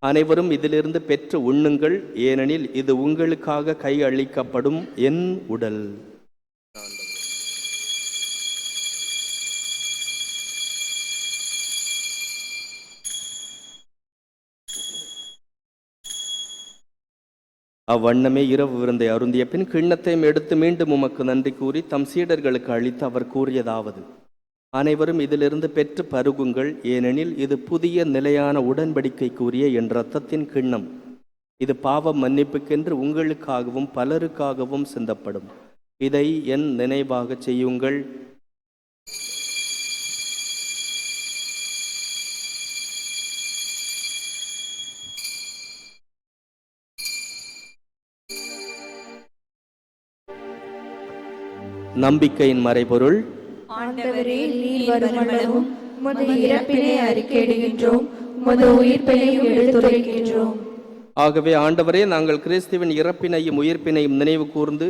அனைவரும் இதிலிருந்து பெற்று உண்ணுங்கள், ஏனெனில் இது உங்களுக்காக கையளிக்கப்படும் என் உடல். அவ்வண்ணமே இரவு விருந்தை அருந்திய பின் கிண்ணத்தையும் எடுத்து மீண்டும் உமக்கு நன்றி கூறி தம் சீடர்களுக்கு அளித்து அவர் கூறியதாவது: அனைவரும் இதிலிருந்து பெற்று பருகுங்கள், ஏனெனில் இது புதிய நிலையான உடன்படிக்கைக்குரிய என் இரத்தத்தின் கிண்ணம். இது பாவ மன்னிப்புக்கென்று உங்களுக்காகவும் பலருக்காகவும் சிந்தப்படும். இதை என் நினைவாக செய்யுங்கள். நம்பிக்கையின் மறைபொருள்: ஆண்டவரே, நீர் வருமளவும் உமது இறப்பினை அறிக்கையிடுகின்றோம், உமது உயிர்ப்பினையும் எடுத்துரைக்கின்றோம். ஆகவே ஆண்டவரே, நாங்கள் கிறிஸ்துவின் இறப்பினையும் உயிர்ப்பினையும் நினைவு கூர்ந்து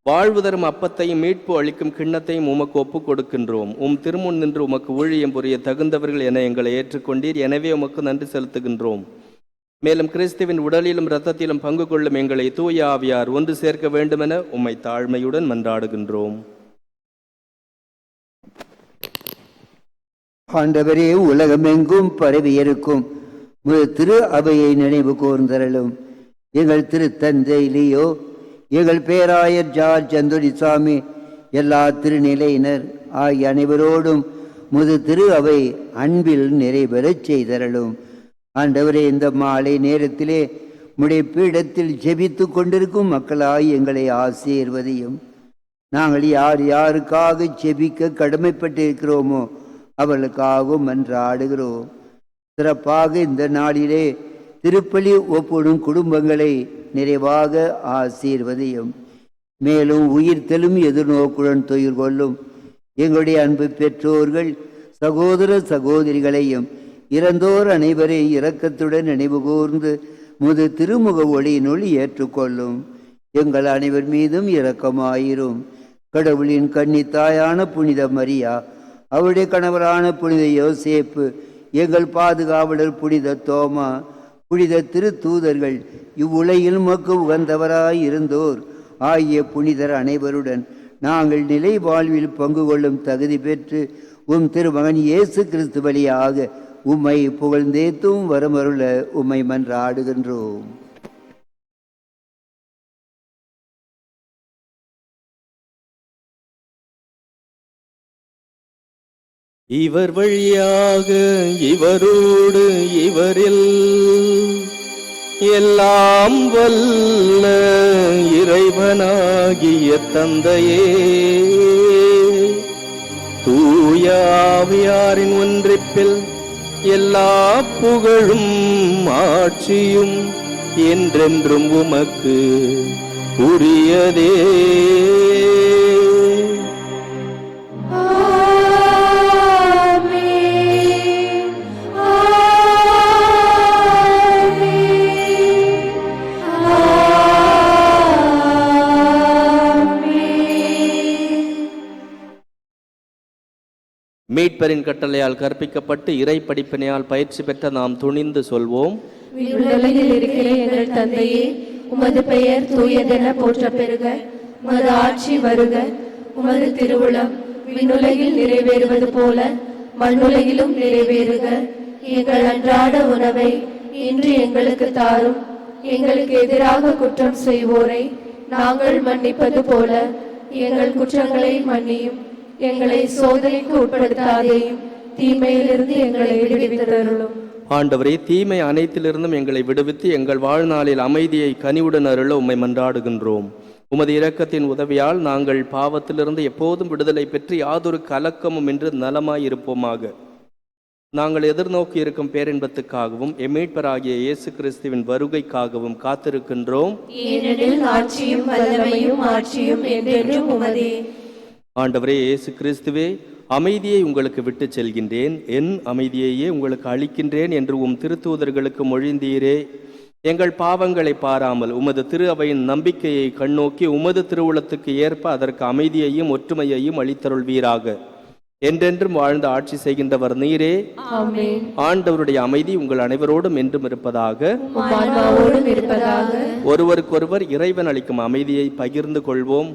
வாழ்வு தரும் அப்பத்தையும் மீட்பு அளிக்கும் கிண்ணத்தையும் உமக்கு ஒப்புக் கொடுக்கின்றோம். உம் திருமுன் நின்று உமக்கு ஊழியம் புரிய தகுந்தவர்கள் என எங்களை ஏற்றுக்கொண்டீர். எனவே உமக்கு நன்றி செலுத்துகின்றோம். மேலும் கிறிஸ்துவின் உடலிலும் இரத்தத்திலும் பங்கு கொள்ளும் எங்களை தூய ஆவியார் ஒன்று சேர்க்க வேண்டுமென உம்மை தாழ்மையுடன் மன்றாடுகின்றோம். ஆண்டவரே, உலகமெங்கும் பரவியிருக்கும் திரு அவையை நினைவு கூர்ந்தருளும். எங்கள் திருத்தந்தை லியோ, எங்கள் பேராயர் ஜார்ஜ் அந்தோனிசாமி, எல்லா திருநிலையினர் ஆகிய அனைவரோடும் திரு அவை அன்பில் நிறைவேறச் செய்தருளும். ஆண்டவரே, இந்த மாலை நேரத்திலே உம்முடைய பீடத்தில் ஜெபித்து கொண்டிருக்கும் மக்களாய் எங்களை ஆசீர்வதியும். நாங்கள் யார் யாருக்காக ஜெபிக்க கடமைப்பட்டிருக்கிறோமோ அவர்களுக்காகவும் மன்றாடுகிறோம். சிறப்பாக இந்த நாளிலே திருப்பலி ஒப்புடும் குடும்பங்களை நிறைவாக ஆசீர்வதியும். மேலும் உயிர்த்தெழும் எதிர்நோக்குடன் துயிர் கொள்ளும் எங்களுடைய அன்பு பெற்றோர்கள், சகோதர சகோதரிகளையும் இறந்தோர் அனைவரையும் இரக்கத்துடன் நினைவு கூர்ந்து திருமுக ஒளியினுள் ஏற்றுக்கொள்ளும். எங்கள் அனைவர் மீதும் இரக்கமாயிரும். கடவுளின் கன்னித்தாயான புனித மரியா, அவருடைய கணவரான புனித யோசேப்பு, எங்கள் பாதுகாவலர் புனித தோமா, புனித திருத்தூதர்கள், இவ்வுலகில் மக்கு உகந்தவராய் இருந்தோர் ஆகிய புனிதர் அனைவருடன் நாங்கள் நிலை வாழ்வில் பங்கு கொள்ளும் தகுதி பெற்று உம் திருமகன் இயேசு கிறிஸ்து வழியாக உம்மை புகழ்ந்தேத்தும் வரமருள உம்மை மன்றாடுகின்றோம். இவர் வழியாக இவரோடு இவரில் எல்லாம் வல்ல இறைவனாகிய தந்தையே, தூய ஆவியாரின் ஒன்றிப்பில் எல்லா புகழும் ஆட்சியும் என்றென்றும் உமக்கு உரியதே. மீட்பரின் கட்டளையால் கற்பிக்கப்பட்டு இறை படிப்பினையால் பயிற்சி பெற்ற நாம் துணிந்து சொல்வோம். விண்ணுலகில் இருக்கிற எங்கள் தந்தையே, உமது பெயர் தூயதென போற்ற பெறுக. உமது ஆட்சி வருக. உமது திருவுளம் விண்ணுலகில் நிறைவேறுவது போல மண்ணுலகிலும் நிறைவேறுக. எங்கள் அன்றாட உணவை இன்று எங்களுக்கு தாரும். எங்களுக்கு எதிராக குற்றம் செய்வோரை நாங்கள் மன்னிப்பது போல எங்கள் குற்றங்களை மன்னியும். எங்களை சோதனைக்கு உட்படுத்தாதேயும், தீமையிலிருந்து எங்களை விடுவித்தருளும். ஆண்டவரே, தீமை அனைத்திலிருந்தும் எங்களை விடுவித்து எங்கள் வாழ்நாளில் அமைதியை கனிவுடன் அருள உம்மை மன்றாடுகின்றோம். உமது இரக்கத்தின் உதவியால் நாங்கள் பாவத்திலிருந்து எப்போதும் விடுதலை பெற்று யாதொரு கலக்கமும் இன்று நலமாயிருப்போமாக. நாங்கள் எதிர்நோக்கி இருக்கும் பேரின்பத்துக்காகவும் எம்மீட்பராகிய இயேசு கிறிஸ்துவின் வருகைக்காகவும் காத்திருக்கின்றோம். ஏனெனில் ஆட்சியும் வல்லமையும் ஆட்சியும் என்றென்றும் உமதே. ஆண்டவரே இயேசு கிறிஸ்துவே, அமைதியை உங்களுக்கு விட்டு செல்கின்றேன், என் அமைதியையே உங்களுக்கு அளிக்கின்றேன் என்று உம் திருத்தூதர்களுக்கு மொழிந்தீரே. எங்கள் பாவங்களை பாராமல் உமது திரு அவையின் நம்பிக்கையை கண்ணோக்கி உமது திருவுளத்துக்கு ஏற்ப அதற்கு அமைதியையும் ஒற்றுமையையும் அளித்தருள்வீராக. என்றென்றும் வாழ்ந்து ஆட்சி செய்கின்றவர் நீரே. ஆமென். ஆண்டவருடைய அமைதி உங்கள் அனைவரோடும் என்றும் இருப்பதாக. உம் ஆன்மாவோடும் இருப்பதாக. ஒருவருக்கொருவர் இறைவன் அளிக்கும் அமைதியை பகிர்ந்து கொள்வோம்.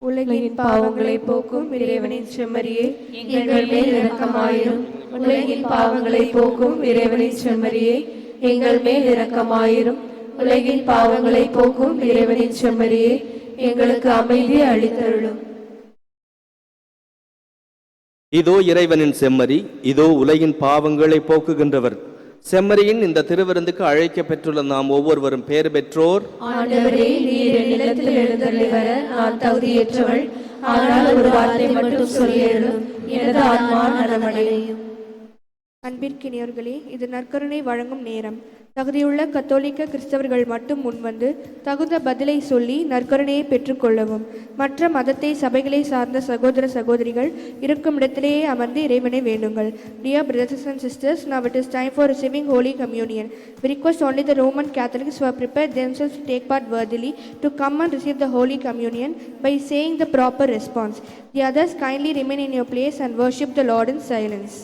உலகின் பாவங்களை போக்கும் இறைவனின் செம்மறியே, எங்கள் மேல் இரக்கமாயிரும். உலகின் பாவங்களை போக்கும் இறைவனின் செம்மறியே, எங்கள் மேல் இரக்கமாயிரும். உலகின் பாவங்களை போக்கும் இறைவனின் செம்மறியே, எங்களுக்கு அமைதியை அளித்தருளும். இதோ இறைவனின் செம்மறி, இதோ உலகின் பாவங்களை போக்குகின்றவர். செம்மறியின் இந்த திருவிருந்துக்கு அழைக்க பெற்றுள்ள நாம் ஒவ்வொருவரும் பேறு பெற்றோர். ஆண்டவரே, நீர் என் நிலத்தில் எழுந்தருளி வர நான் தகுதியற்றவள். ஆனால் ஒரு வார்த்தை மட்டும் சொல்லியருளும், எனது ஆன்மா நலமடையும். அன்பிற்கினியர்களே, இது நற்கருணை வழங்கும் நேரம். தகுதியுள்ள கத்தோலிக்க கிறிஸ்தவர்கள் மட்டும் முன்வந்து தகுந்த பதிலை சொல்லி நற்கருணையை பெற்றுக்கொள்ளவும். மற்ற மதத்தை சபைகளை சார்ந்த சகோதர சகோதரிகள் இருக்கும் இடத்திலேயே அமர்ந்து இறைவனை வேண்டுங்கள். Dear brothers and sisters, now it is time for receiving Holy Communion. We request only the Roman Catholics who have prepared themselves to take part worthily to come and receive the Holy Communion by saying the proper response. The others kindly remain in your place and worship the Lord in silence.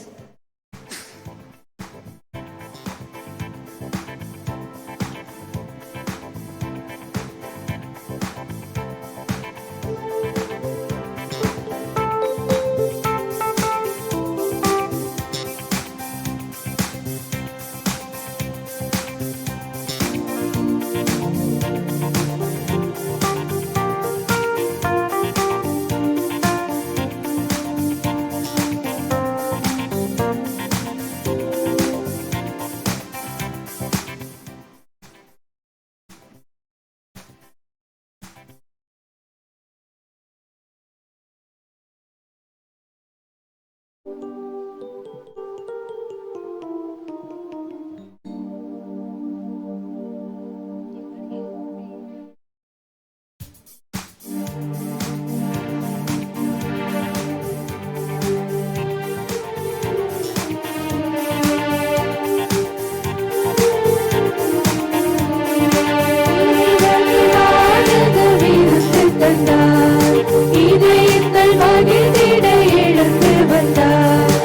இதயங்கள் மகிழ்ந்திட எழுந்து வந்தார்.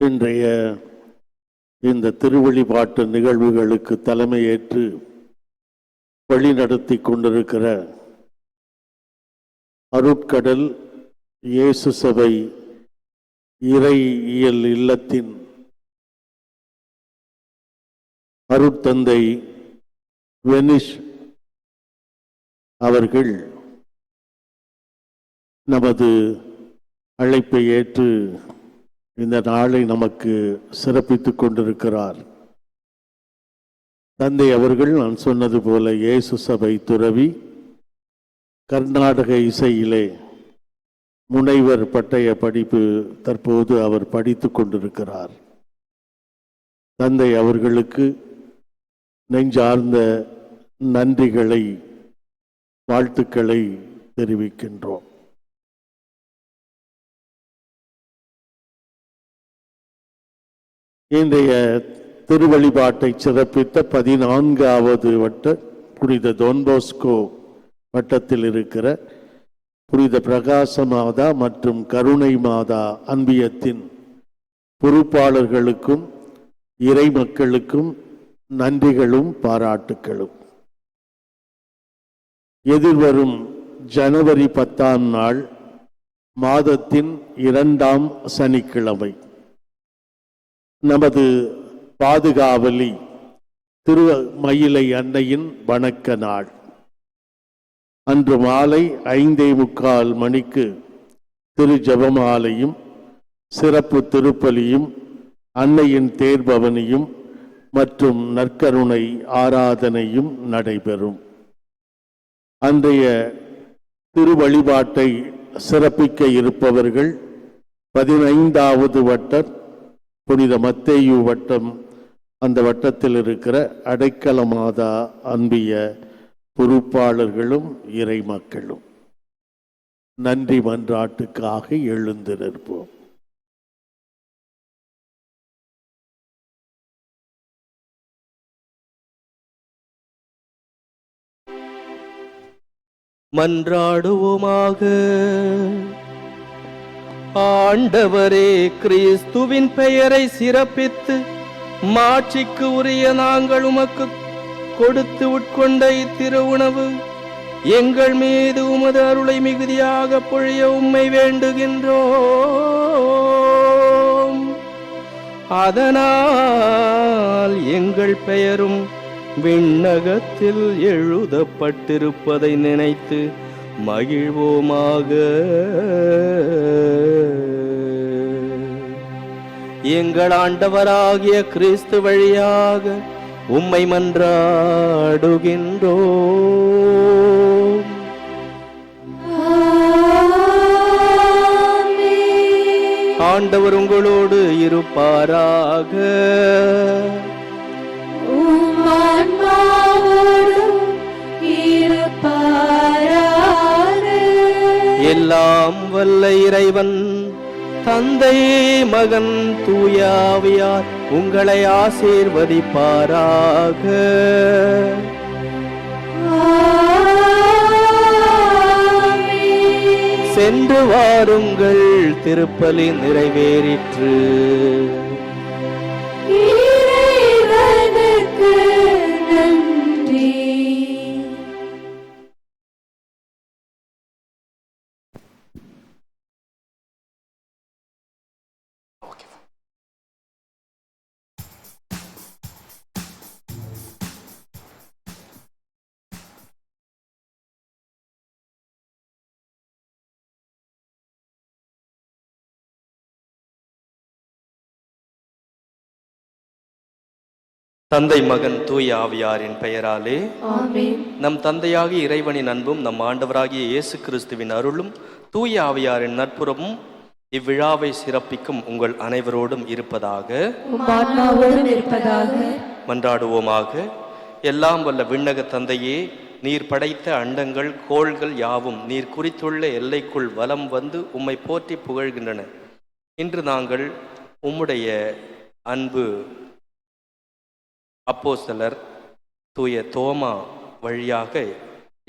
இன்றைய இந்த திருவழிபாட்டு நிகழ்வுகளுக்கு தலைமையேற்று வழிநடத்தி கொண்டிருக்கிற அருட்கடல் இயேசு சபை இறையியல் இல்லத்தின் அருட்தந்தை வெனிஷ் அவர்கள் நமது அழைப்பை ஏற்று இந்த நாளை நமக்கு சிறப்பித்துக் கொண்டிருக்கிறார். தந்தை அவர்கள் நான் சொன்னது போல இயேசு சபை துறவி, கர்நாடக இசையிலே முனைவர் பட்டய படிப்பு தற்போது அவர் படித்து கொண்டிருக்கிறார். தந்தை அவர்களுக்கு நெஞ்சார்ந்த நன்றிகளை, வாழ்த்துக்களை தெரிவிக்கின்றோம். இன்றைய திருவழிபாட்டை சிறப்பித்த 14வது வட்ட புனித டொன்போஸ்கோ வட்டத்தில் இருக்கிற புனித பிரகாச மாதா மற்றும் கருணை மாதா அன்பியத்தின் பொறுப்பாளர்களுக்கும் இறை மக்களுக்கும் நன்றிகளும் பாராட்டுக்களும். எதிர்வரும் ஜனவரி 10ஆம் நாள் மாதத்தின் 2ஆம் சனிக்கிழமை நமது பாதுகாவலி திருமயிலை அன்னையின் வணக்க நாள். அன்று மாலை 5:45 மணிக்கு திரு ஜெபமாலையும் சிறப்பு திருப்பலியும் அன்னையின் தேர்பவனியும் மற்றும் நற்கருணை ஆராதனையும் நடைபெறும். அன்றைய திருவழிபாட்டை சிறப்பிக்க இருப்பவர்கள் 15வது வட்டம் புனித மத்தேயு வட்டம், அந்த வட்டத்தில் இருக்கிற அடைக்கல மாதா அன்பிய பொறுப்பாளர்களும் இறை மக்களும். நன்றி மன்றாட்டுக்காக எழுந்து நிற்போம். மன்றாடுவோமாக. ஆண்டவரே, கிறிஸ்துவின் பெயரை சிறப்பித்து மாட்சிக்கு உரிய நாங்கள் உமக்கு கொடுத்து உட்கொண்ட இத்திரு உணவு எங்கள் மீது உமது அருளை மிகுதியாக பொழிய உம்மை வேண்டுகின்றோம். அதனால் எங்கள் பெயரும் விண்ணகத்தில் எழுதப்பட்டிருப்பதை நினைத்து மகிழ்வோமாக. எங்கள் ஆண்டவராகிய கிறிஸ்து வழியாக உம்மை மன்றாடுகின்றோம். ஆண்டவர் உங்களோடு இருப்பாராக. எல்லாம் வல்ல இறைவன் தந்தை, மகன், தூயாவியார் உங்களை ஆசீர்வதிப்பாராக. சென்று வாருங்கள், திருப்பலி நிறைவேறிற்று. தந்தை, மகன், தூய ஆவியாரின் பெயராலே ஆமென். நம் தந்தையாகிய இறைவனின் அன்பும் நம் ஆண்டவராகிய இயேசு கிறிஸ்துவின் அருளும் தூய ஆவியாரின் நட்புறவும் இவ்விழாவை சிறப்பிக்கும் உங்கள் அனைவரோடும் இருப்பதாக. உம் ஆன்மாவோடும் இருப்பதாக. மன்றாடுவோமாக. எல்லாம் வல்ல விண்ணக தந்தையே, நீர் படைத்த அண்டங்கள் கோள்கள் யாவும் நீர் குறித்துள்ள எல்லைக்குள் வலம் வந்து உம்மை போற்றி புகழ்கின்றன. இன்று நாங்கள் உம்முடைய அன்பு அப்போஸ்தலர் தூய தோமா வழியாக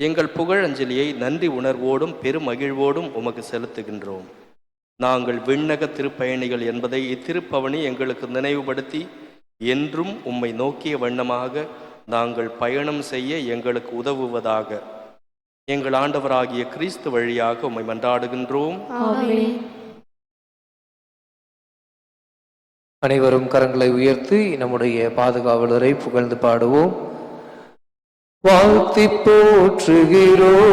எங்கள் புகழஞ்சலியை நன்றி உணர்வோடும் பெருமகிழ்வோடும் உமக்கு செலுத்துகின்றோம். நாங்கள் விண்ணக திருப்பயணிகள் என்பதை இத்திருப்பவனி எங்களுக்கு நினைவுபடுத்தி என்றும் உம்மை நோக்கிய வண்ணமாக நாங்கள் பயணம் செய்ய எங்களுக்கு உதவுவதாக. எங்கள் ஆண்டவராகிய கிறிஸ்து வழியாக உம்மை மன்றாடுகின்றோம். அனைவரும் கரங்களை உயர்த்தி நம்முடைய பாதுகாவலரை புகழ்ந்து பாடுவோம். வாழ்த்தி போற்றுகிறோம்,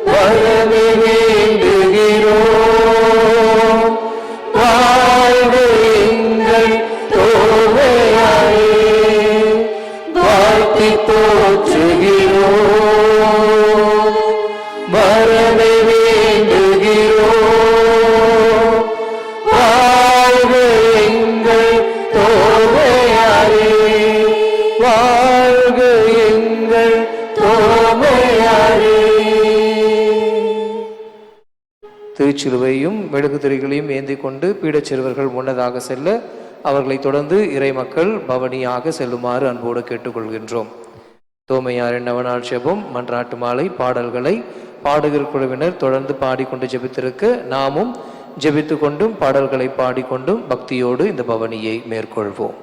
வரவே வேண்டுகிறோம், வாழ்க எங்கள் தோமையாரே. வாழ்த்தி போற்றுகிறோம், வரவே வேண்டுகிறோம், வாழ்க எங்கள் தோமையாரே. வாழ்க எங்கள் தோமையாரே. திருச்சிலுவையும் மெழுகுதிரிகளையும் ஏந்தி கொண்டு பீடச்சிறுவர்கள் முன்னதாக செல்ல அவர்களை தொடர்ந்து இறை மக்கள் பவனியாக செல்லுமாறு அன்போடு கேட்டுக்கொள்கின்றோம். தோமையாரின் நவநாள் ஜெபம் மன்றாட்டு மாலை பாடல்களை பாடுகிற குழுவினர் தொடர்ந்து பாடிக்கொண்டு ஜெபித்திருக்க நாமும் ஜெபித்து கொண்டும் பாடல்களை பாடிக்கொண்டும் பக்தியோடு இந்த பவனியை மேற்கொள்வோம்.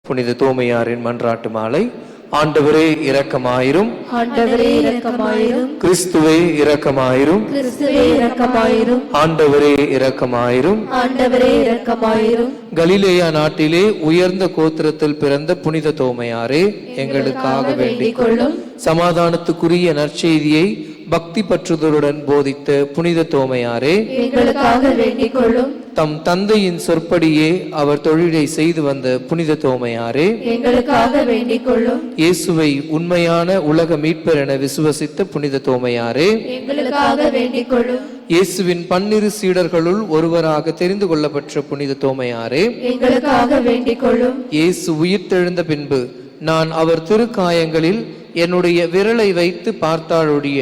புனித தோமையாரின் மன்றாட்டு மாலை. ஆண்டவரே இரக்கமாயிரும், ஆண்டவரே இரக்கமாயிரும், கிறிஸ்துவே இரக்கமாயிரும், கிறிஸ்துவே இரக்கமாயிரும், ஆண்டவரே இரக்கமாயிரும், ஆண்டவரே இரக்கமாயிரும். கலிலேயா நாட்டிலே உயர்ந்த கோத்திரத்தில் பிறந்த புனித தோமையாரே எங்களுக்காக வேண்டிக் கொள்ளும். சமாதானத்துக்குரிய நற்செய்தியை பக்தி பற்றுதலுடன் போதித்த புனித தோமையாரே எங்களுக்காக வேண்டிக் கொள்ளும். தம் தந்தையின் சொற்படியே அவர் தொழிலை செய்து வந்த புனித தோமையாரே எங்களுக்காக வேண்டிக் கொள்ளும். இயேசுவை உண்மையான உலக மீட்பர் என விசுவசித்த புனித தோமையாரே எங்களுக்காக வேண்டிக் கொள்ளும். இயேசுவின் 12 சீடர்களுள் ஒருவராக தெரிந்து கொள்ளப்பட்ட புனித தோமையாரே எங்களுக்காக வேண்டிக் கொள்ளும். இயேசு உயிர்த்தெழுந்த பின்பு நான் அவர் திருக்காயங்களில் என்னுடைய விரலை வைத்து பார்த்தாலுடைய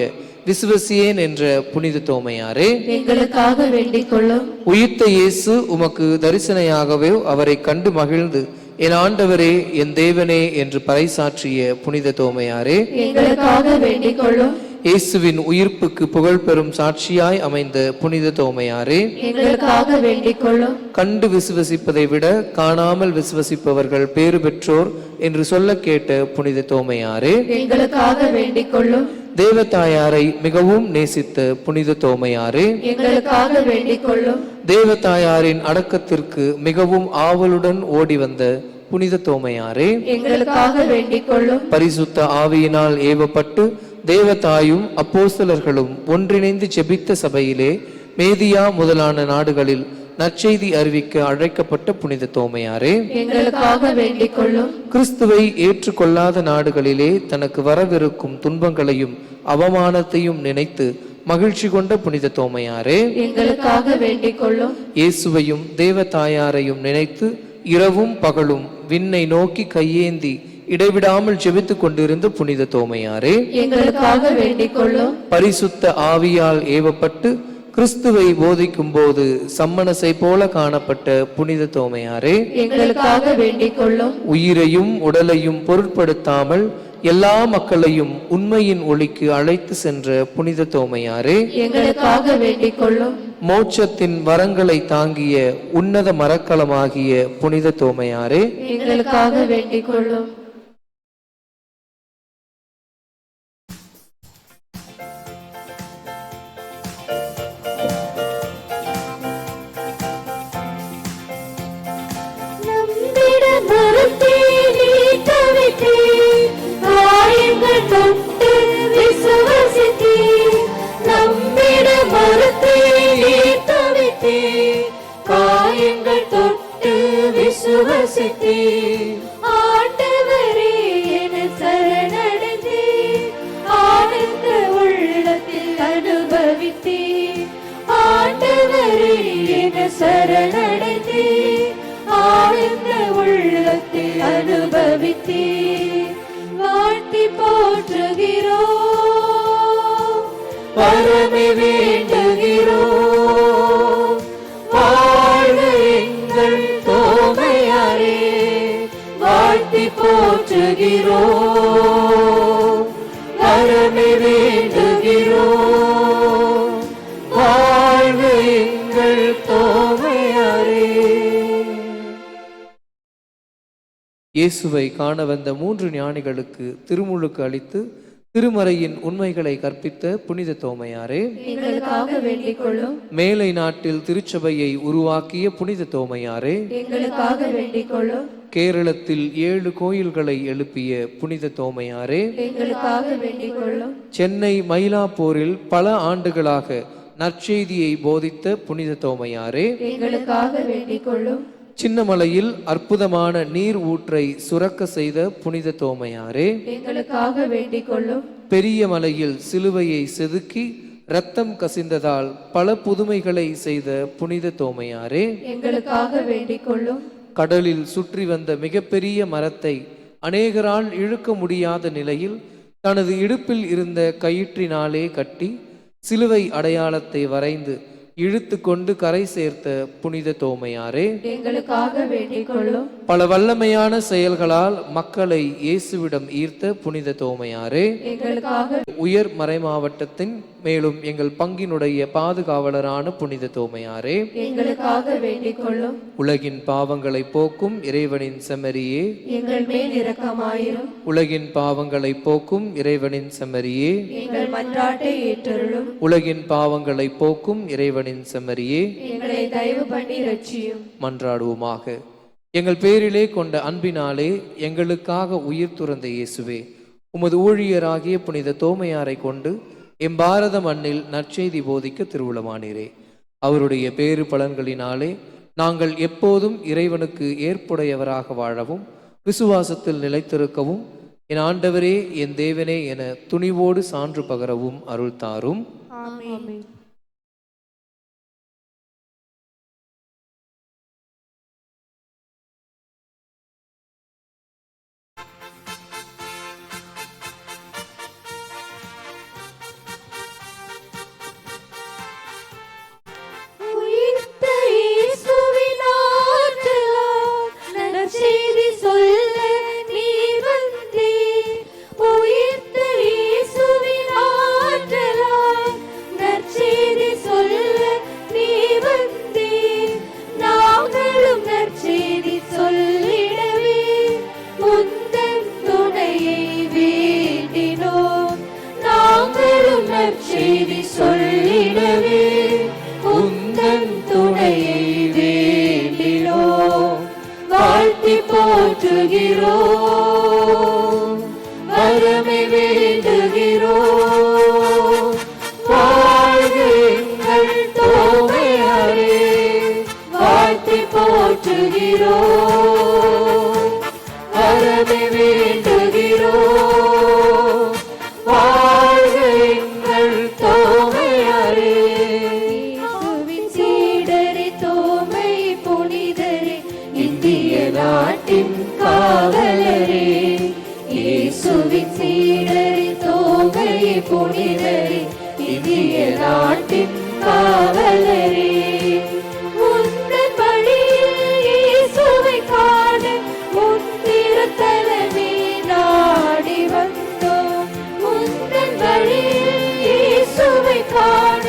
விசுவசியேன் என்ற புனித தோமையாரே எங்களுக்காக வேண்டிக் கொள்ளும். உயிர்த்த இயேசு உமக்கு தரிசனையாகவே அவரை கண்டு மகிழ்ந்து என் ஆண்டவரே என் தேவனே என்று பறைசாற்றிய புனித தோமையாரே எங்களுக்காக வேண்டிக் கொள்ளும். இயேசுவின் உயிர்ப்புக்கு புகழ் பெறும் சாட்சியாய் அமைந்த புனித தோமையாரே எங்களுக்காக வேண்டிக் கொள்ளும். கண்டு விசுவசிப்பதை விட காணாமல் விசுவசிப்பவர்கள் பேறு பெற்றோர் என்று சொல்ல கேட்ட புனித தோமையாரே எங்களுக்காக வேண்டிக் கொள்ளும். தேவதாயாரை மிகவும் நேசித்த புனித தோமையாரே எங்களுக்காக வேண்டிக் கொள்ளும். தேவதாயாரின் அடக்கத்திற்கு மிகவும் ஆவலுடன் ஓடி வந்த புனித தோமையாரே எங்களுக்காக வேண்டிக் கொள்ளும். பரிசுத்த ஆவியினால் ஏவப்பட்டு தேவதாயும் அப்போஸ்தலர்களும் ஒன்றிணைந்து ஜெபித்த சபையிலே மேதியா முதலான நாடுகளில் நற்செய்தி அறிவிக்க அழைக்கப்பட்ட புனித தோமையாரே எங்களுக்காக வேண்டிக் கொள்ளும். கிறிஸ்துவை ஏற்றுக்கொள்ளாத நாடுகளிலே தனக்கு வரவிருக்கும் துன்பங்களையும் அவமானத்தையும் நினைத்து மகிழ்ச்சி கொண்ட புனித தோமையாரே எங்களுக்காக வேண்டிக் கொள்ளும். இயேசுவையும் தேவதாயாரையும் நினைத்து இரவும் பகலும் விண்ணை நோக்கி கையேந்தி இடைவிடாமல் ஜெபித்துக் கொண்டிருந்த புனித தோமையாரே எங்களுக்காக வேண்டிக் கொள்ளும். பரிசுத்த ஆவியால் ஏவப்பட்டு கிறிஸ்துவை போதிக்கும் போது சம்மனசை போல காணப்பட்ட புனித தோமையாரே, எங்களுக்காக வேண்டிக் கொள்ளும். உயிரையும் உடலையும் பொருட்படுத்தாமல் எல்லா மக்களையும் உண்மையின் ஒளிக்கு அழைத்து சென்ற புனித தோமையாரே, எங்களுக்காக வேண்டிக் கொள்ளும். மோட்சத்தின் வரங்களை தாங்கிய உன்னத மரக்கலமாகிய புனித தோமையாரே, எங்களுக்காக வேண்டிக் கொள்ளும். ஆண்டவரே என சரணடைந்தே ஆனந்த உள்ளத்தில் அனுபவித்தே. ஆண்டவரே என சரணடைந்தே ஆனந்த உள்ளத்தில் அனுபவித்தே. வாழ்த்தி போற்றுகிறோம், வரமே வேண்டுகிறோம். வாழ்க எங்கள் தோமையாரே, வாழ்த்தி போற்றுகிறோம், வரமே வேண்டுகிறோம். வாழ்க எங்கள் தோமையாரே. இயேசுவை காண வந்த 3 ஞானிகளுக்கு திருமுழுக்கு அளித்து திருமறையின் உண்மைகளை கற்பித்த புனித தோமையாரே, எங்களுக்காக வேண்டிக் கொள்ளும். மேலை நாட்டில் திருச்சபையை உருவாக்கிய புனித தோமையாரே, எங்களுக்காக வேண்டிக் கொள்ளும். கேரளத்தில் 7 கோயில்களை எழுப்பிய புனித தோமையாரே, எங்களுக்காக வேண்டிக் கொள்ளும். சென்னை மயிலாப்பூரில் பல ஆண்டுகளாக நற்செய்தியை போதித்த புனித தோமையாரே, எங்களுக்காக வேண்டிக் கொள்ளும். சின்னமலையில் அற்புதமான நீர் ஊற்றை சுரக்க செய்த புனித தோமையாரே, எங்களுக்காக வேண்டிக் கொள்ளும். பெரிய மலையில் சிலுவையை செதுக்கி இரத்தம் கசிந்ததால் பல புதுமைகளை செய்த புனித தோமையாரே, எங்களுக்காக வேண்டிக் கொள்ளும். கடலில் சுற்றி வந்த மிகப்பெரிய மரத்தை அநேகரால் இழுக்க முடியாத நிலையில் தனது இடுப்பில் இருந்த கயிற்றினாலே கட்டி சிலுவை அடையாளத்தை வரைந்து இழுத்து கொண்டு கரை சேர்த்த புனித தோமையாரே, எங்களுக்காக வேண்டிக் கொள்ளும். பல வல்லமையான செயல்களால் மக்களை இயேசுவிடம் ஈர்த்த புனித தோமையாரே, எங்களுக்காக உயர் மறைமாவட்டத்தின் மேலும் எங்கள் பங்கினுடைய பாதுகாவலரான புனித தோமையாரே, எங்களுக்காக வேண்டிக் கொள்ளும். உலகின் பாவங்களை போக்கும் இறைவனின் செம்மறியே, எங்கள் மேல் இரக்கமாயிரும். உலகின் பாவங்களை போக்கும் இறைவனின் செம்மறியே, எங்கள் மன்றாட்டை ஏற்றருளும். உலகின் பாவங்களை போக்கும் இறைவனின் செம்மறியே, எங்களை தயவு பண்ணி ரட்சியும். மன்றாடுவோமாக. எங்கள் பேரிலே கொண்ட அன்பினாலே எங்களுக்காக உயிர் துறந்த இயேசுவே, உமது ஊழியராகிய புனித தோமையாரை கொண்டு பாரத மண்ணில் நற்செய்தி போதிக்க திருவுளமானீரே. அவருடைய பேறு பலன்களினாலே நாங்கள் எப்போதும் இறைவனுக்கு ஏற்புடையவராக வாழவும் விசுவாசத்தில் நிலைத்திருக்கவும் என் ஆண்டவரே என் தேவனே என துணிவோடு சான்று பகரவும் அருள் தாரும். ஆமென். நற்செய்தி சொல்ல நீர் வந்தீர். உயிர்த்த இயேசுவின் ஆற்றலால் நற்செய்தி சொல்ல நீர் வந்தீர். நாங்களும் நற்செய்தி சொல்லிடவே உந்தன் துணையை வேண்டினோம். நாங்களும் நற்செய்தி சொல்லிடவே உந்தன் துணையை வேண்டினோம். வாழ்த்தி போற்றுகிறோம், வரமே வேண்டுகிறோம். வாழ்க எங்கள் தோமையாரே, வாழ்த்தி போற்றுகிறோம், வரமே வேண்டுகிறோம். வாழ்க எங்கள் தோமையாரே. இயேசுவின் சீடரே, தோமை புனிதரே, இந்திய நாட்டின் காவலரே. இயேசுவின் சீடரே, தோமை புனிதரே, இந்திய நாட்டின் காவலரே உந்தன் வழியில் இயேசுவை காண உன் திருத்தலமே நாடி வந்தோம் உந்தன் வழியில் இயேசுவை காண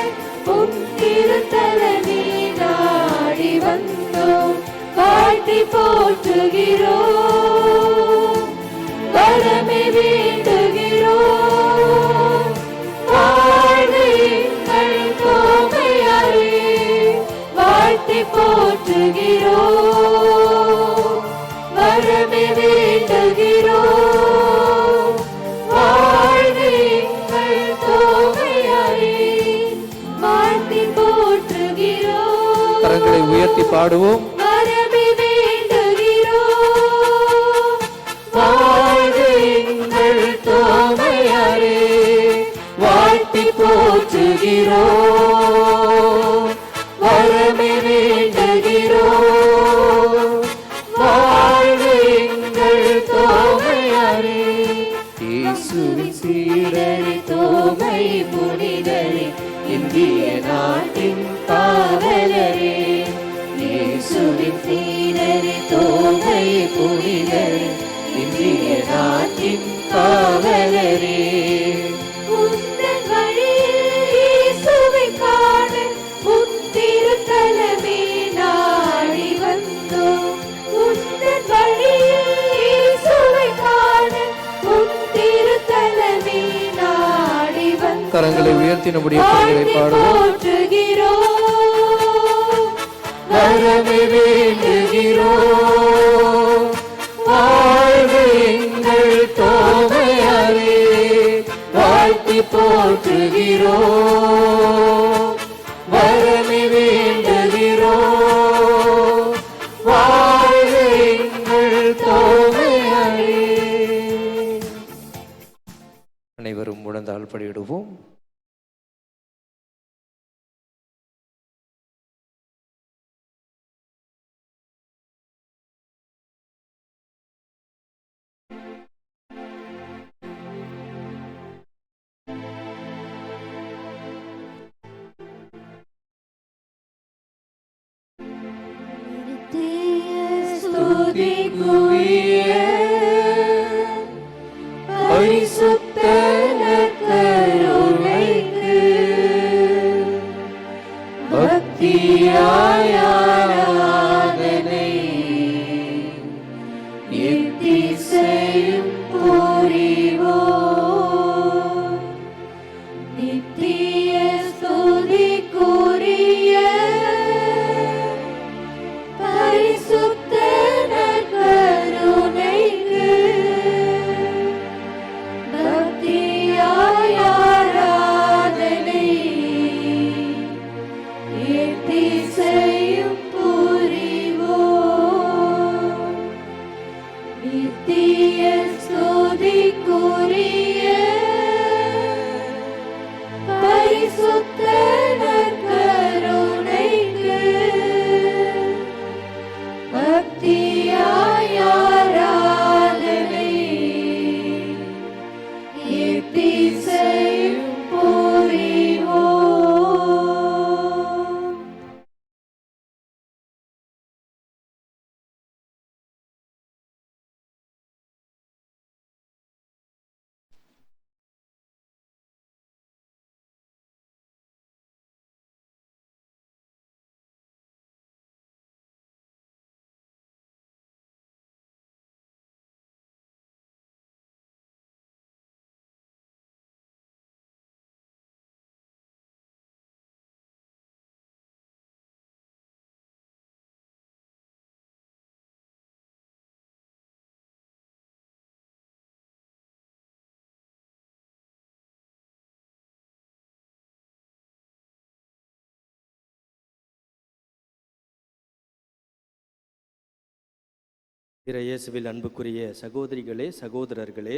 உன் திருத்தலமே நாடி வந்தோம் வாழ்த்தி போற்றுகிறோம் வரமே வேண்டுகிறோம் வாழ்க எங்கள் தோமையாரே வாழ்த்தி போற்றுகிறோம் வரமே வேண்டுகிறோம் வாழ்க எங்கள் தோமையாரே வாழ்த்தி போற்றுகிறோம் கரங்களை உயர்த்தி பாடுவோம். வரமே வேண்டுகிறோம் வாழ்க எங்கள் தோமையாரே வாழ்த்தி போற்றுகிறோம் வரமே வேண்டுகிறோம் வாழ்க எங்கள் தோமையாரே இயேசுவின் சீடரே தோமை புனிதரே இந்திய நாட்டின் காவலரே இயேசுவின் சீடரே தோமை புனிதரே இந்திய நாட்டின் காவலரே உந்தன் வழியில் இயேசுவை காண உன் திருத்தலமே நாடி வந்தோம் உந்தன் வழியில் இயேசுவை காண உன் திருத்தலமே நாடி வந்தோம் கரங்களை உயர்த்தி நம்முடைய பெயரை பாடுவோம். போற்றுகிறோம் வரமே வேண்டுகிறோம் வாழ்க எங்கள் தோமையாரே வாழ்த்தி போற்றுகிறோம் வரமே வேண்டுகிறோம் வாழ்க எங்கள் தோமையாரே அனைவரும் முழந்தால் படியிடுவோம். ஸ்துதிக்குரிய பரிசுத்த நற்கருணைக்கு பக்தியாய் ஆராதனை எத்திசையும் புரிவோம் நித்திய ஸ்துதிக்குரிய பரிசுத்த நற்கருணைக்கு பக்தியாய் ஆராதனை எத்திசையும் புரிவோம் நித்திய ஸ்துதிக்குரிய பரிசுத்த நற்கருணைக்கு பக்தியாய் ஆராதனை எத்திசையும் புரிவோம் இயேசுவில் அன்புக்குரிய சகோதரிகளே சகோதரர்களே,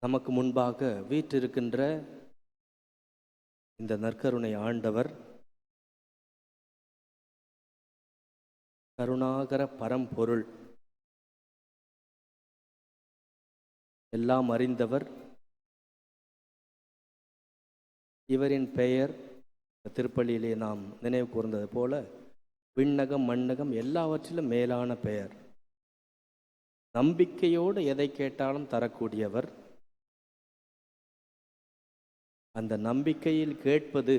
நமக்கு முன்பாக வீற்றிருக்கின்ற இந்த நற்கருணை ஆண்டவர் கருணாகர பரம்பொருள், எல்லாம் அறிந்தவர், இவரின் பெயர் திருப்பலியிலே நாம் நினைவு கூர்ந்தது போல விண்ணகம் மண்ணகம் எல்லாவற்றிலும் மேலான பெயர். நம்பிக்கையோடு எதை கேட்டாலும் தரக்கூடியவர். அந்த நம்பிக்கையில் கேட்பது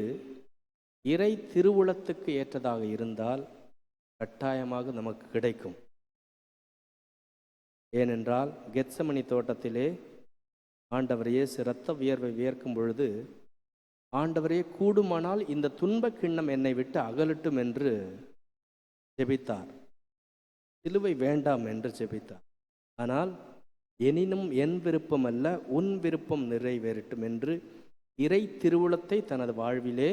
இறை திருவுளத்துக்கு ஏற்றதாக இருந்தால் கட்டாயமாக நமக்கு கிடைக்கும். ஏனென்றால் கெத்சமனி தோட்டத்திலே ஆண்டவர் இயேசு இரத்த வியர்வை வியர்க்கும் பொழுது, ஆண்டவரே கூடுமானால் இந்த துன்பக் கிண்ணம் என்னை விட்டு அகலட்டும் என்று ஜெபித்தார். சிலுவை வேண்டாம் என்று ஜெபித்தார். ஆனால் எனினும் என் விருப்பம் அல்ல உன் விருப்பம் நிறைவேறட்டும் என்று இறை திருவுளத்தை தனது வாழ்விலே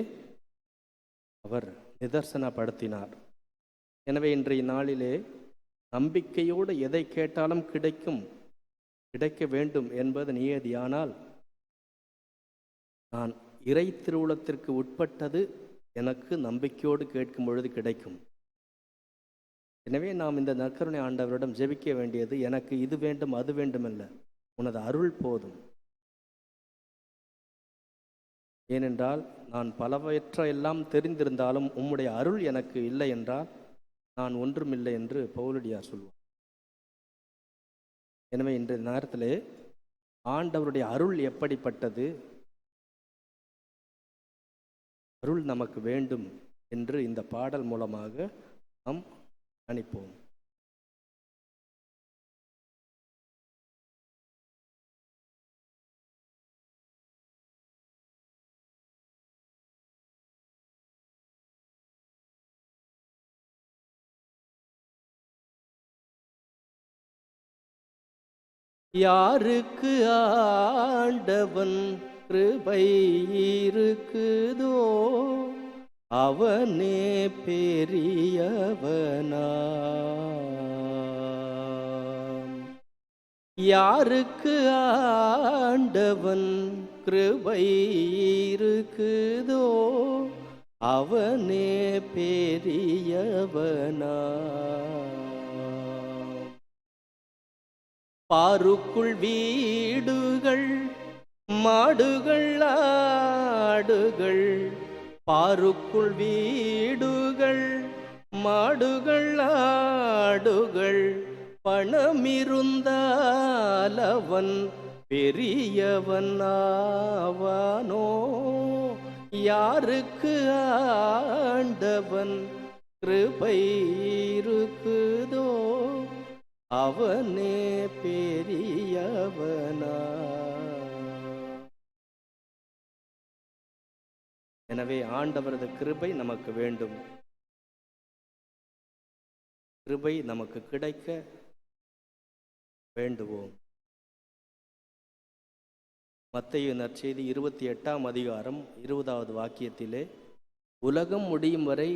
அவர் நிதர்சனப்படுத்தினார். எனவே இன்றைய நாளிலே நம்பிக்கையோடு எதை கேட்டாலும் கிடைக்க வேண்டும் என்பது நியதியானால், நான் இறை திருவுளத்திற்கு உட்பட்டது எனக்கு நம்பிக்கையோடு கேட்கும் பொழுது கிடைக்கும். எனவே நாம் இந்த நற்கருணை ஆண்டவரிடம் ஜெபிக்க வேண்டியது, எனக்கு இது வேண்டும் அது வேண்டுமல்ல, உனது அருள் போதும். ஏனென்றால் நான் பலவற்றையெல்லாம் தெரிந்திருந்தாலும் உம்முடைய அருள் எனக்கு இல்லை என்றால் நான் ஒன்றுமில்லை என்று பவுலடியார் சொல்வார். எனவே இன்றைய நேரத்திலே ஆண்டவருடைய அருள் எப்படிப்பட்டது, அருள் நமக்கு வேண்டும் என்று இந்த பாடல் மூலமாக நாம் அனுப்போம். யாருக்கு ஆண்டவன் கிருபை இருக்குதோ அவனே பெரியவனாம். யாருக்கு ஆண்டவன் கிருபை இருக்குதோ அவனே பெரியவனாம். பாருக்குள் வீடுகள் மாடுகள் ஆடுகள், பாருக்குள் வீடுகள் மாடுகள் ஆடுகள், பணமிருந்தால் அவன் பெரியவன் ஆவானோ. யாருக்கு ஆண்டவன் கிருபை இருக்குதோ அவனே பெரியவனா. எனவே ஆண்டவரது கிருபை நமக்கு வேண்டும். கிருபை நமக்கு கிடைக்க வேண்டுவோம். மத்தேயு நற்செய்தி 28ஆம் அதிகாரம் 20வது வாக்கியத்திலே, உலகம் முடியும் வரை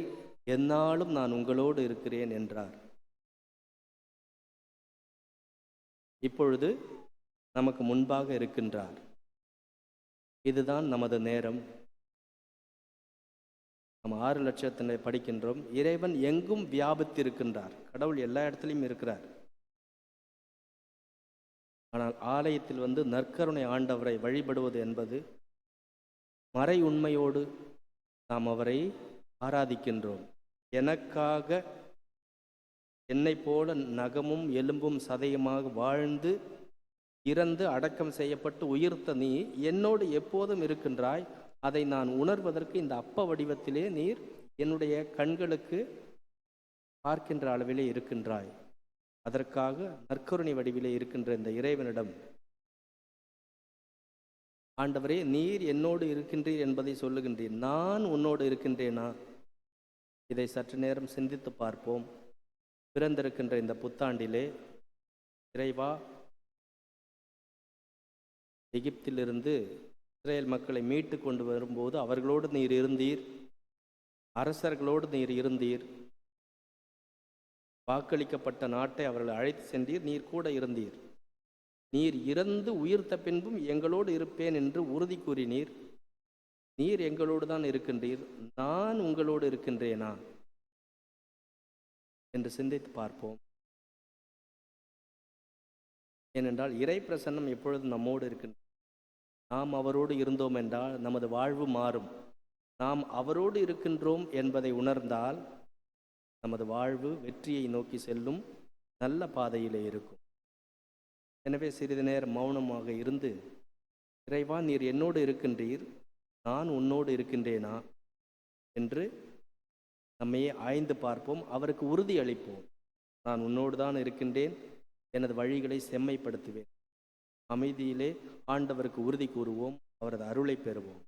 எந்நாளும் நான் உங்களோடு இருக்கிறேன் என்றார். இப்பொழுது நமக்கு முன்பாக இருக்கின்றார். இதுதான் நமது நேரம். நம்ம 6 லட்சத்தினை படிக்கின்றோம். இறைவன் எங்கும் வியாபித்திருக்கின்றார். கடவுள் எல்லா இடத்துலையும் இருக்கிறார். ஆனால் ஆலயத்தில் வந்து நற்கருணை ஆண்டவரை வழிபடுவது என்பது மறை உண்மையோடு நாம் அவரை ஆராதிக்கின்றோம். எனக்காக என்னை போல நகமும் எலும்பும் சதையுமாக வாழ்ந்து இறந்து அடக்கம் செய்யப்பட்டு உயிர்த்த நீ என்னோடு எப்போதும் இருக்கின்றாய். அதை நான் உணர்வதற்கு இந்த அப்ப வடிவத்திலே நீர் என்னுடைய கண்களுக்கு பார்க்கின்ற அளவிலே இருக்கின்றாய். அதற்காக நற்கருணை வடிவிலே இருக்கின்ற இந்த இறைவனிடம், ஆண்டவரே நீர் என்னோடு இருக்கின்றீர் என்பதை சொல்லுகின்றீர், நான் உன்னோடு இருக்கின்றேனா? இதை சற்று நேரம் சிந்தித்து பார்ப்போம். பிறந்திருக்கின்ற இந்த புத்தாண்டிலே இறைவா, எகிப்திலிருந்து இஸ்ரேல் மக்களை மீட்டு கொண்டு வரும்போது அவர்களோடு நீர் இருந்தீர், அரசர்களோடு நீர் இருந்தீர், வாக்களிக்கப்பட்ட நாட்டை அவர்கள் அழைத்து சென்றீர், நீர் கூட இருந்தீர். நீர் இறந்து உயிர்த்த பின்பும் எங்களோடு இருப்பேன் என்று உறுதி கூறினீர். நீர் எங்களோடு தான் இருக்கின்றீர், நான் உங்களோடு இருக்கின்றேனா என்று சிந்தித்து பார்ப்போம். ஏனென்றால் இறை பிரசன்னம் எப்பொழுதும் நம்மோடு இருக்கின்றது. நாம் அவரோடு இருந்தோம் என்றால் நமது வாழ்வு மாறும். நாம் அவரோடு இருக்கின்றோம் என்பதை உணர்ந்தால் நமது வாழ்வு வெற்றியை நோக்கி செல்லும் நல்ல பாதையிலே இருக்கும். எனவே சிறிது நேரம் மௌனமாக இருந்து, இறைவா, நீர் என்னோடு இருக்கின்றீர், நான் உன்னோடு இருக்கின்றேனா என்று நம்மையே ஆய்ந்து பார்ப்போம். அவருக்கு உறுதி அளிப்போம். நான் உன்னோடு தான் இருக்கின்றேன், எனது வழிகளை செம்மைப்படுத்துவேன். அமைதியிலே ஆண்டவருக்கு உறுதி கூறுவோம், அவரது அருளை பெறுவோம்.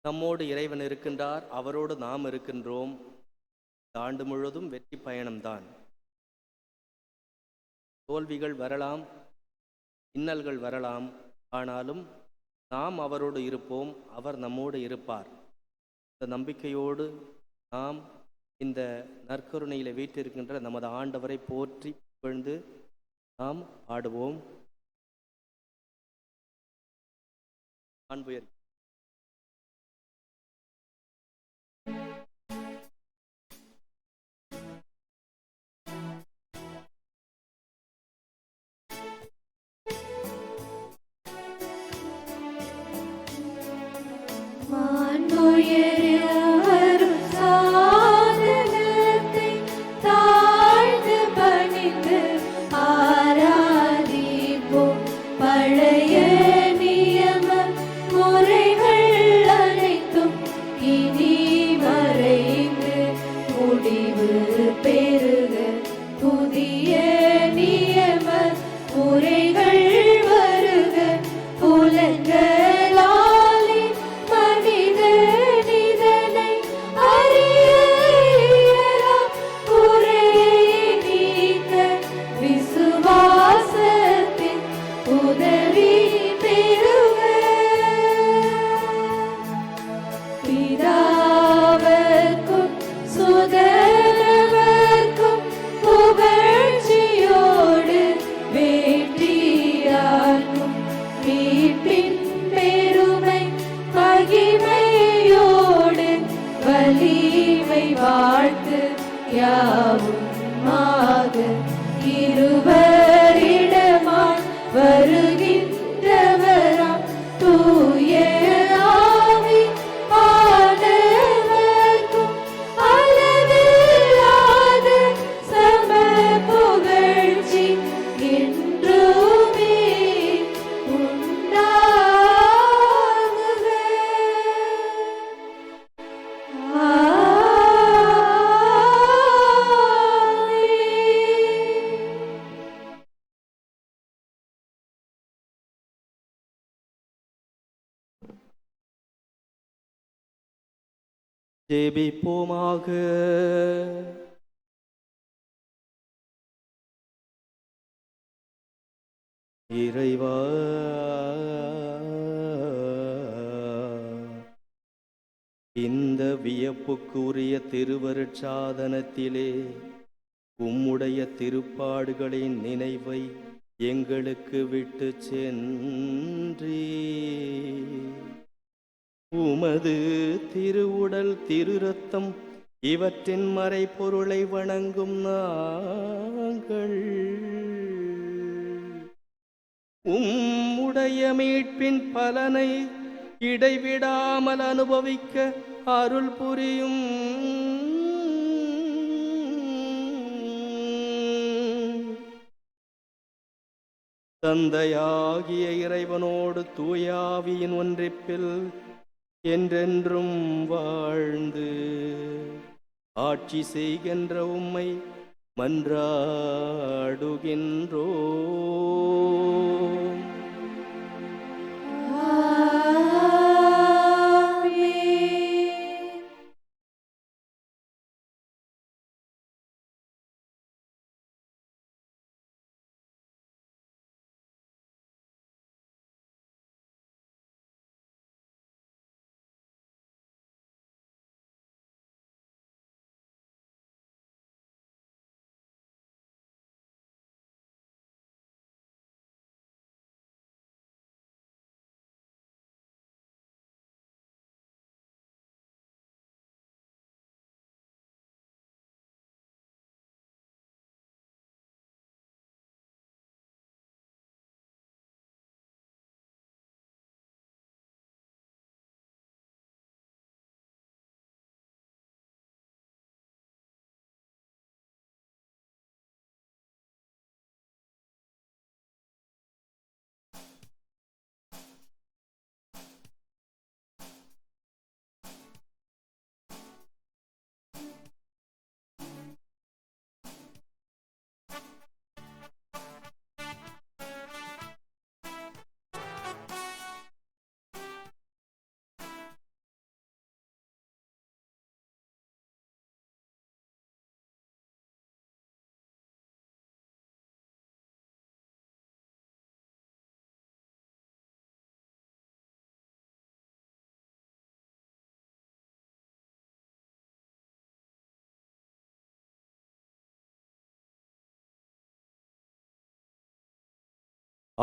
நம்மோடு இறைவன் இருக்கின்றார், அவரோடு நாம் இருக்கின்றோம். இந்த ஆண்டு முழுவதும் வெற்றி பயணம்தான். தோல்விகள் வரலாம், இன்னல்கள் வரலாம், ஆனாலும் நாம் அவரோடு இருப்போம், அவர் நம்மோடு இருப்பார். இந்த நம்பிக்கையோடு நாம் இந்த நற்கருணையில் வீற்றிருக்கின்ற நமது ஆண்டவரை போற்றி புகழ்ந்து நாம் பாடுவோம். அன்புயர் ஜெபிப்போமாக. இறைவா, இந்த வியப்புக்குரிய திருவருட்சாதனத்திலே உம்முடைய திருப்பாடுகளின் நினைவை எங்களுக்கு விட்டு சென்றீ. உமது திருவுடல் திரு ரத்தம் இவற்றின் மறைபொருளை வணங்கும் நாங்கள் உம்முடைய மீட்பின் பலனை இடைவிடாமல் அனுபவிக்க அருள் புரியும். தந்தையாகிய இறைவனோடு தூயாவியின் ஒன்றிப்பில் என்றென்றும் வாழ்ந்து ஆட்சி செய்கின்ற உம்மை மன்றாடுகின்றோம்.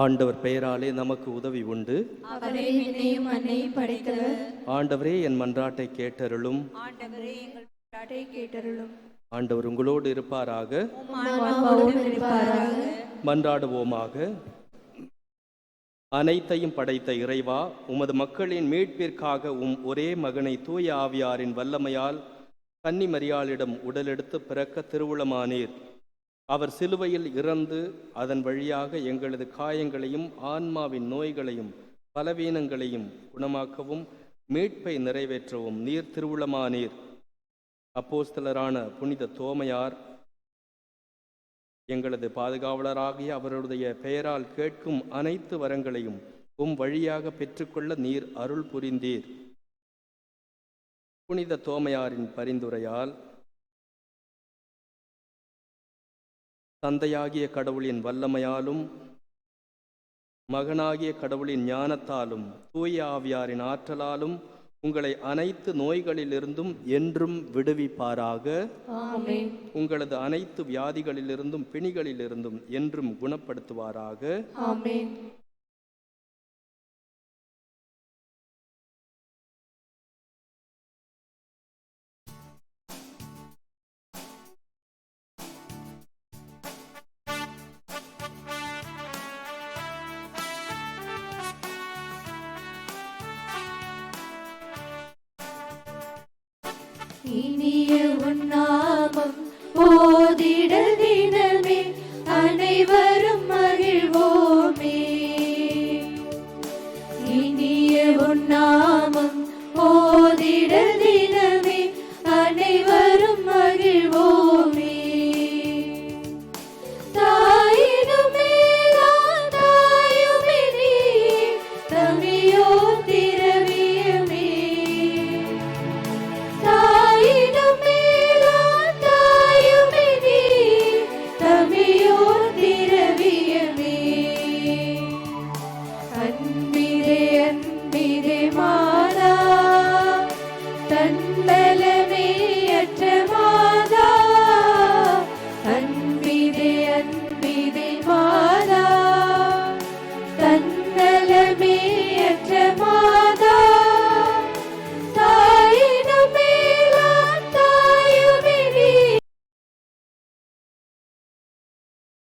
ஆண்டவர் பெயராலே நமக்கு உதவி உண்டு. அவரே விண்ணையும் மண்ணையும் படைத்தவர். ஆண்டவரே என் மன்றாட்டை கேட்டருளும். ஆண்டவரே எங்கள் மன்றாட்டை கேட்டருளும். ஆண்டவர் உங்களோடு இருப்பாராக. உம் ஆன்மாவோடும் இருப்பாராக. மன்றாடுவோமாக. அனைத்தையும் படைத்த இறைவா, உமது மக்களின் மீட்பிற்காக உம் ஒரே மகனை தூய ஆவியாரின் வல்லமையால் கன்னி மரியாளிடம் உடலெடுத்து பிறக்க திருவுளமானீர். அவர் சிலுவையில் இறந்து அதன் வழியாக எங்களது காயங்களையும் ஆன்மாவின் நோய்களையும் பலவீனங்களையும் குணமாக்கவும் மீட்பை நிறைவேற்றவும் நீர் திருவுளமானீர். அப்போஸ்தலரான புனித தோமையார் எங்களது பாதுகாவலராகிய அவருடைய பெயரால் கேட்கும் அனைத்து வரங்களையும் வழியாக பெற்றுக்கொள்ள நீர் அருள் புரிந்தீர். புனித தோமையாரின் பரிந்துரையால் தந்தையாகிய கடவுளின் வல்லமையாலும் மகனாகிய கடவுளின் ஞானத்தாலும் தூய ஆவியாரின் ஆற்றலாலும் உங்களை அனைத்து நோய்களிலிருந்தும் என்றும் விடுவிப்பாராக. ஆமென். உங்களது அனைத்து வியாதிகளிலிருந்தும் பிணிகளிலிருந்தும் என்றும் குணப்படுத்துவாராக. ஆமென். இனிய உன்னா